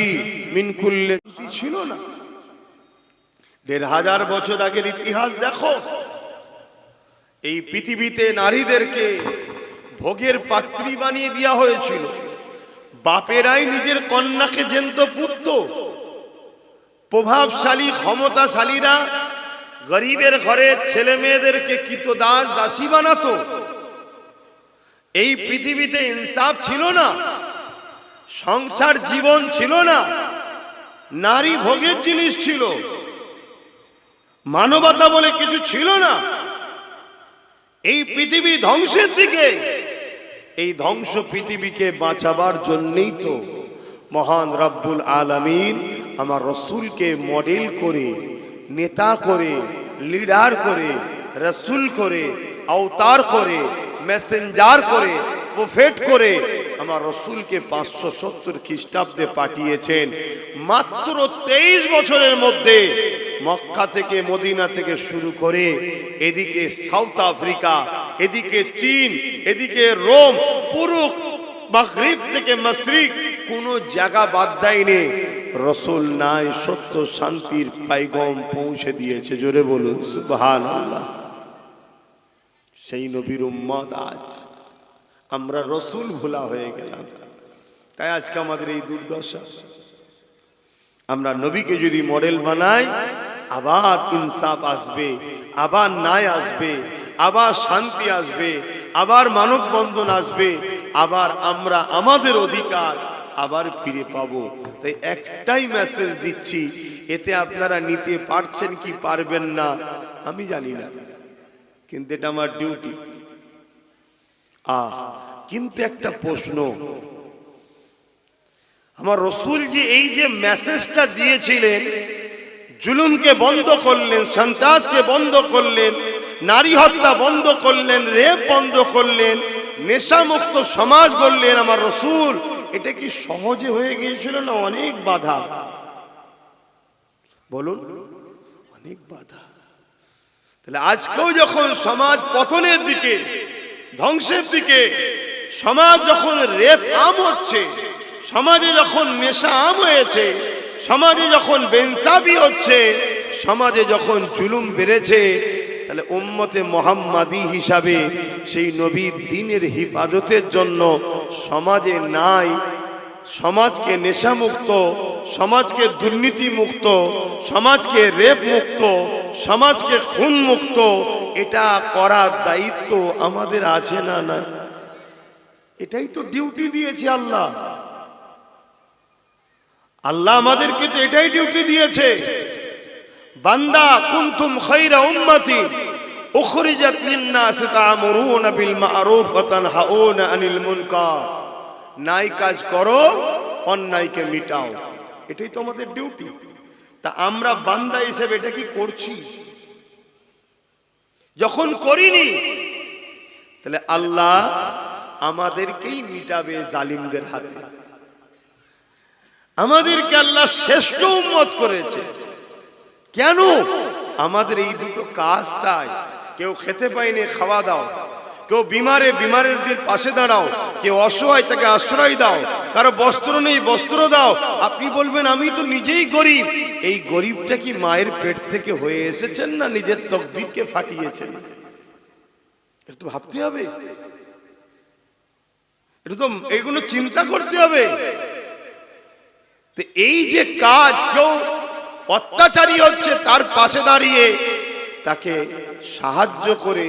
B: মিন কুল্লি। ছিল না? ১৫০০ বছর আগের ইতিহাস দেখো। এই পৃথিবীতে নারীদেরকে ভোগের পাত্রী বানিয়ে দেওয়া হয়েছিল। বাপেরাই নিজের কন্যাকে জ্যান্ত পুত্র। প্রভাবশালী ক্ষমতাশালীরা গরিবের ঘরের ছেলে মেয়েদেরকে কৃতদাস দাসী বানাতো। এই পৃথিবীতে ইনসাফ ছিল না, সংসার জীবন ছিল না, নারী ভোগের জিনিস ছিল, মানবতা বলে কিছু ছিল না। এই পৃথিবী ধ্বংসের দিকে। এই ধ্বংস পৃথিবীকে বাঁচাবার জন্যই তো মহান রব্বুল আলামিন আমার রসুলকে মডেল করে, নেতা করে, লিডার করে, রসুল করে, अवतार করে, মেসেঞ্জার করে, প্রফেট করে আমার রসুলকে 570 খ্রিস্টাব্দে পাঠিয়েছেন। মাত্র 23 বছরের মধ্যে মক্কা থেকে, মদিনা থেকে শুরু করে এদিকে সাউথ আফ্রিকা, এদিকে চীন, এদিকে রোম, পুরো মাগরিব থেকে মাশরিক কোনো জায়গা বাদ দেয়নি। রসুল নাই, সত্য শান্তির পাইগম পৌঁছে দিয়েছে। জোরে বলুন সুবহানাল্লাহ। সেই নবীর উম্মত আজ আমরা রসুল ভোলা হয়ে গেলাম, তাই আজকে আমাদের এই দুর্দশা। আমরা নবীকে যদি মডেল বানাই, আবার ইনসাফ আসবে, আবার ন্যায় আসবে, আবার শান্তি আসবে, আবার মানববন্ধন আসবে, আবার আমরা আমাদের অধিকার আবার ফিরে পাবো। তাই একটাই মেসেজ দিচ্ছি, এতে আপনারা নিতে পারছেন কি পারবেন না আমি জানি না, কিন্তু এটা আমার ডিউটি। কিন্তু একটা প্রশ্ন, আমার রসুল যে এই যে মেসেজটা দিয়েছিলেন, জুলুমকে বন্ধ করলেন, সন্ত্রাসকে বন্ধ করলেন, নারী হত্যা বন্ধ করলেন, রেপ বন্ধ করলেন, নেশামুক্ত সমাজ গড়লেন আমার রসুল, এটা কি সহজে হয়ে গিয়েছিল না অনেক বাধা? বলুন, অনেক বাধা। তাহলে আজকেও যখন সমাজ পতনের দিকে, ধ্বংসের দিকে, সমাজ যখন রেপ আম হচ্ছে, সমাজে যখন নেশা আম হয়েছে, সমাজে যখন বেনসাবি হচ্ছে, সমাজে যখন জুলুম বেড়েছে, তাহলে উম্মতে মুহাম্মাদি হিসাবে সেই নবীর দ্বীনের হিফাজতের জন্য সমাজে নাই, সমাজকে নেশামুক্ত, সমাজকে দুর্নীতি মুক্ত, সমাজকে রেপ মুক্ত, সমাজকে খুন মুক্ত, এটা করার দায়িত্ব আমাদের আছে না? না, এটাই তো ডিউটি দিয়েছে আল্লাহ। আল্লাহ আমাদেরকে তো এটাই ডিউটি দিয়েছে। বান্দা কুনতুম খায়রা উম্মতি উখরিজাত লিন-নাস তা'মুরুনা বিল মা'রুফ ওয়া তানহাউনা আনিল মুনকার। নাই কাজ করো, অন্যায়কে মিটাও, এটাই তো আমাদের ডিউটি। তা আমরা বান্দা হিসেবে এটা কি করছি? যখন করিনি, তাহলে আল্লাহ আমাদেরকেই মিটাবে জালিমদের হাতে। আমাদেরকে আল্লাহ শ্রেষ্ঠ উম্মত করেছে কেন? আমাদের এই দুটো কাজ। তাই কেউ খেতে পায়নি, খাওয়া দাও, কেউ বিমারের পাশে দাঁড়াও, কেউ অসহায় তাকে আশ্রয় দাও, কারো বস্ত্র নেই বস্ত্র দাও। আপনি বলবেন আমি তো নিজেই গরিব। এই গরিবটা কি মায়ের পেট থেকে হয়ে এসেছেন না নিজের তকদিরকে ফাটিয়েছেন? এটা তো ভাবতে হবে, এটা তো এইগুলো চিন্তা করতে হবে। তো এই যে কাজ, কেউ অত্যাচারী হচ্ছে তার পাশে দাঁড়িয়ে তাকে সাহায্য করে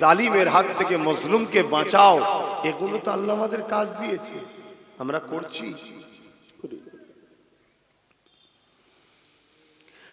B: জালিমের হাত থেকে মজলুমকে বাঁচাও, এগুলো তো আল্লাহ আমাদের কাজ দিয়েছে, আমরা করছি।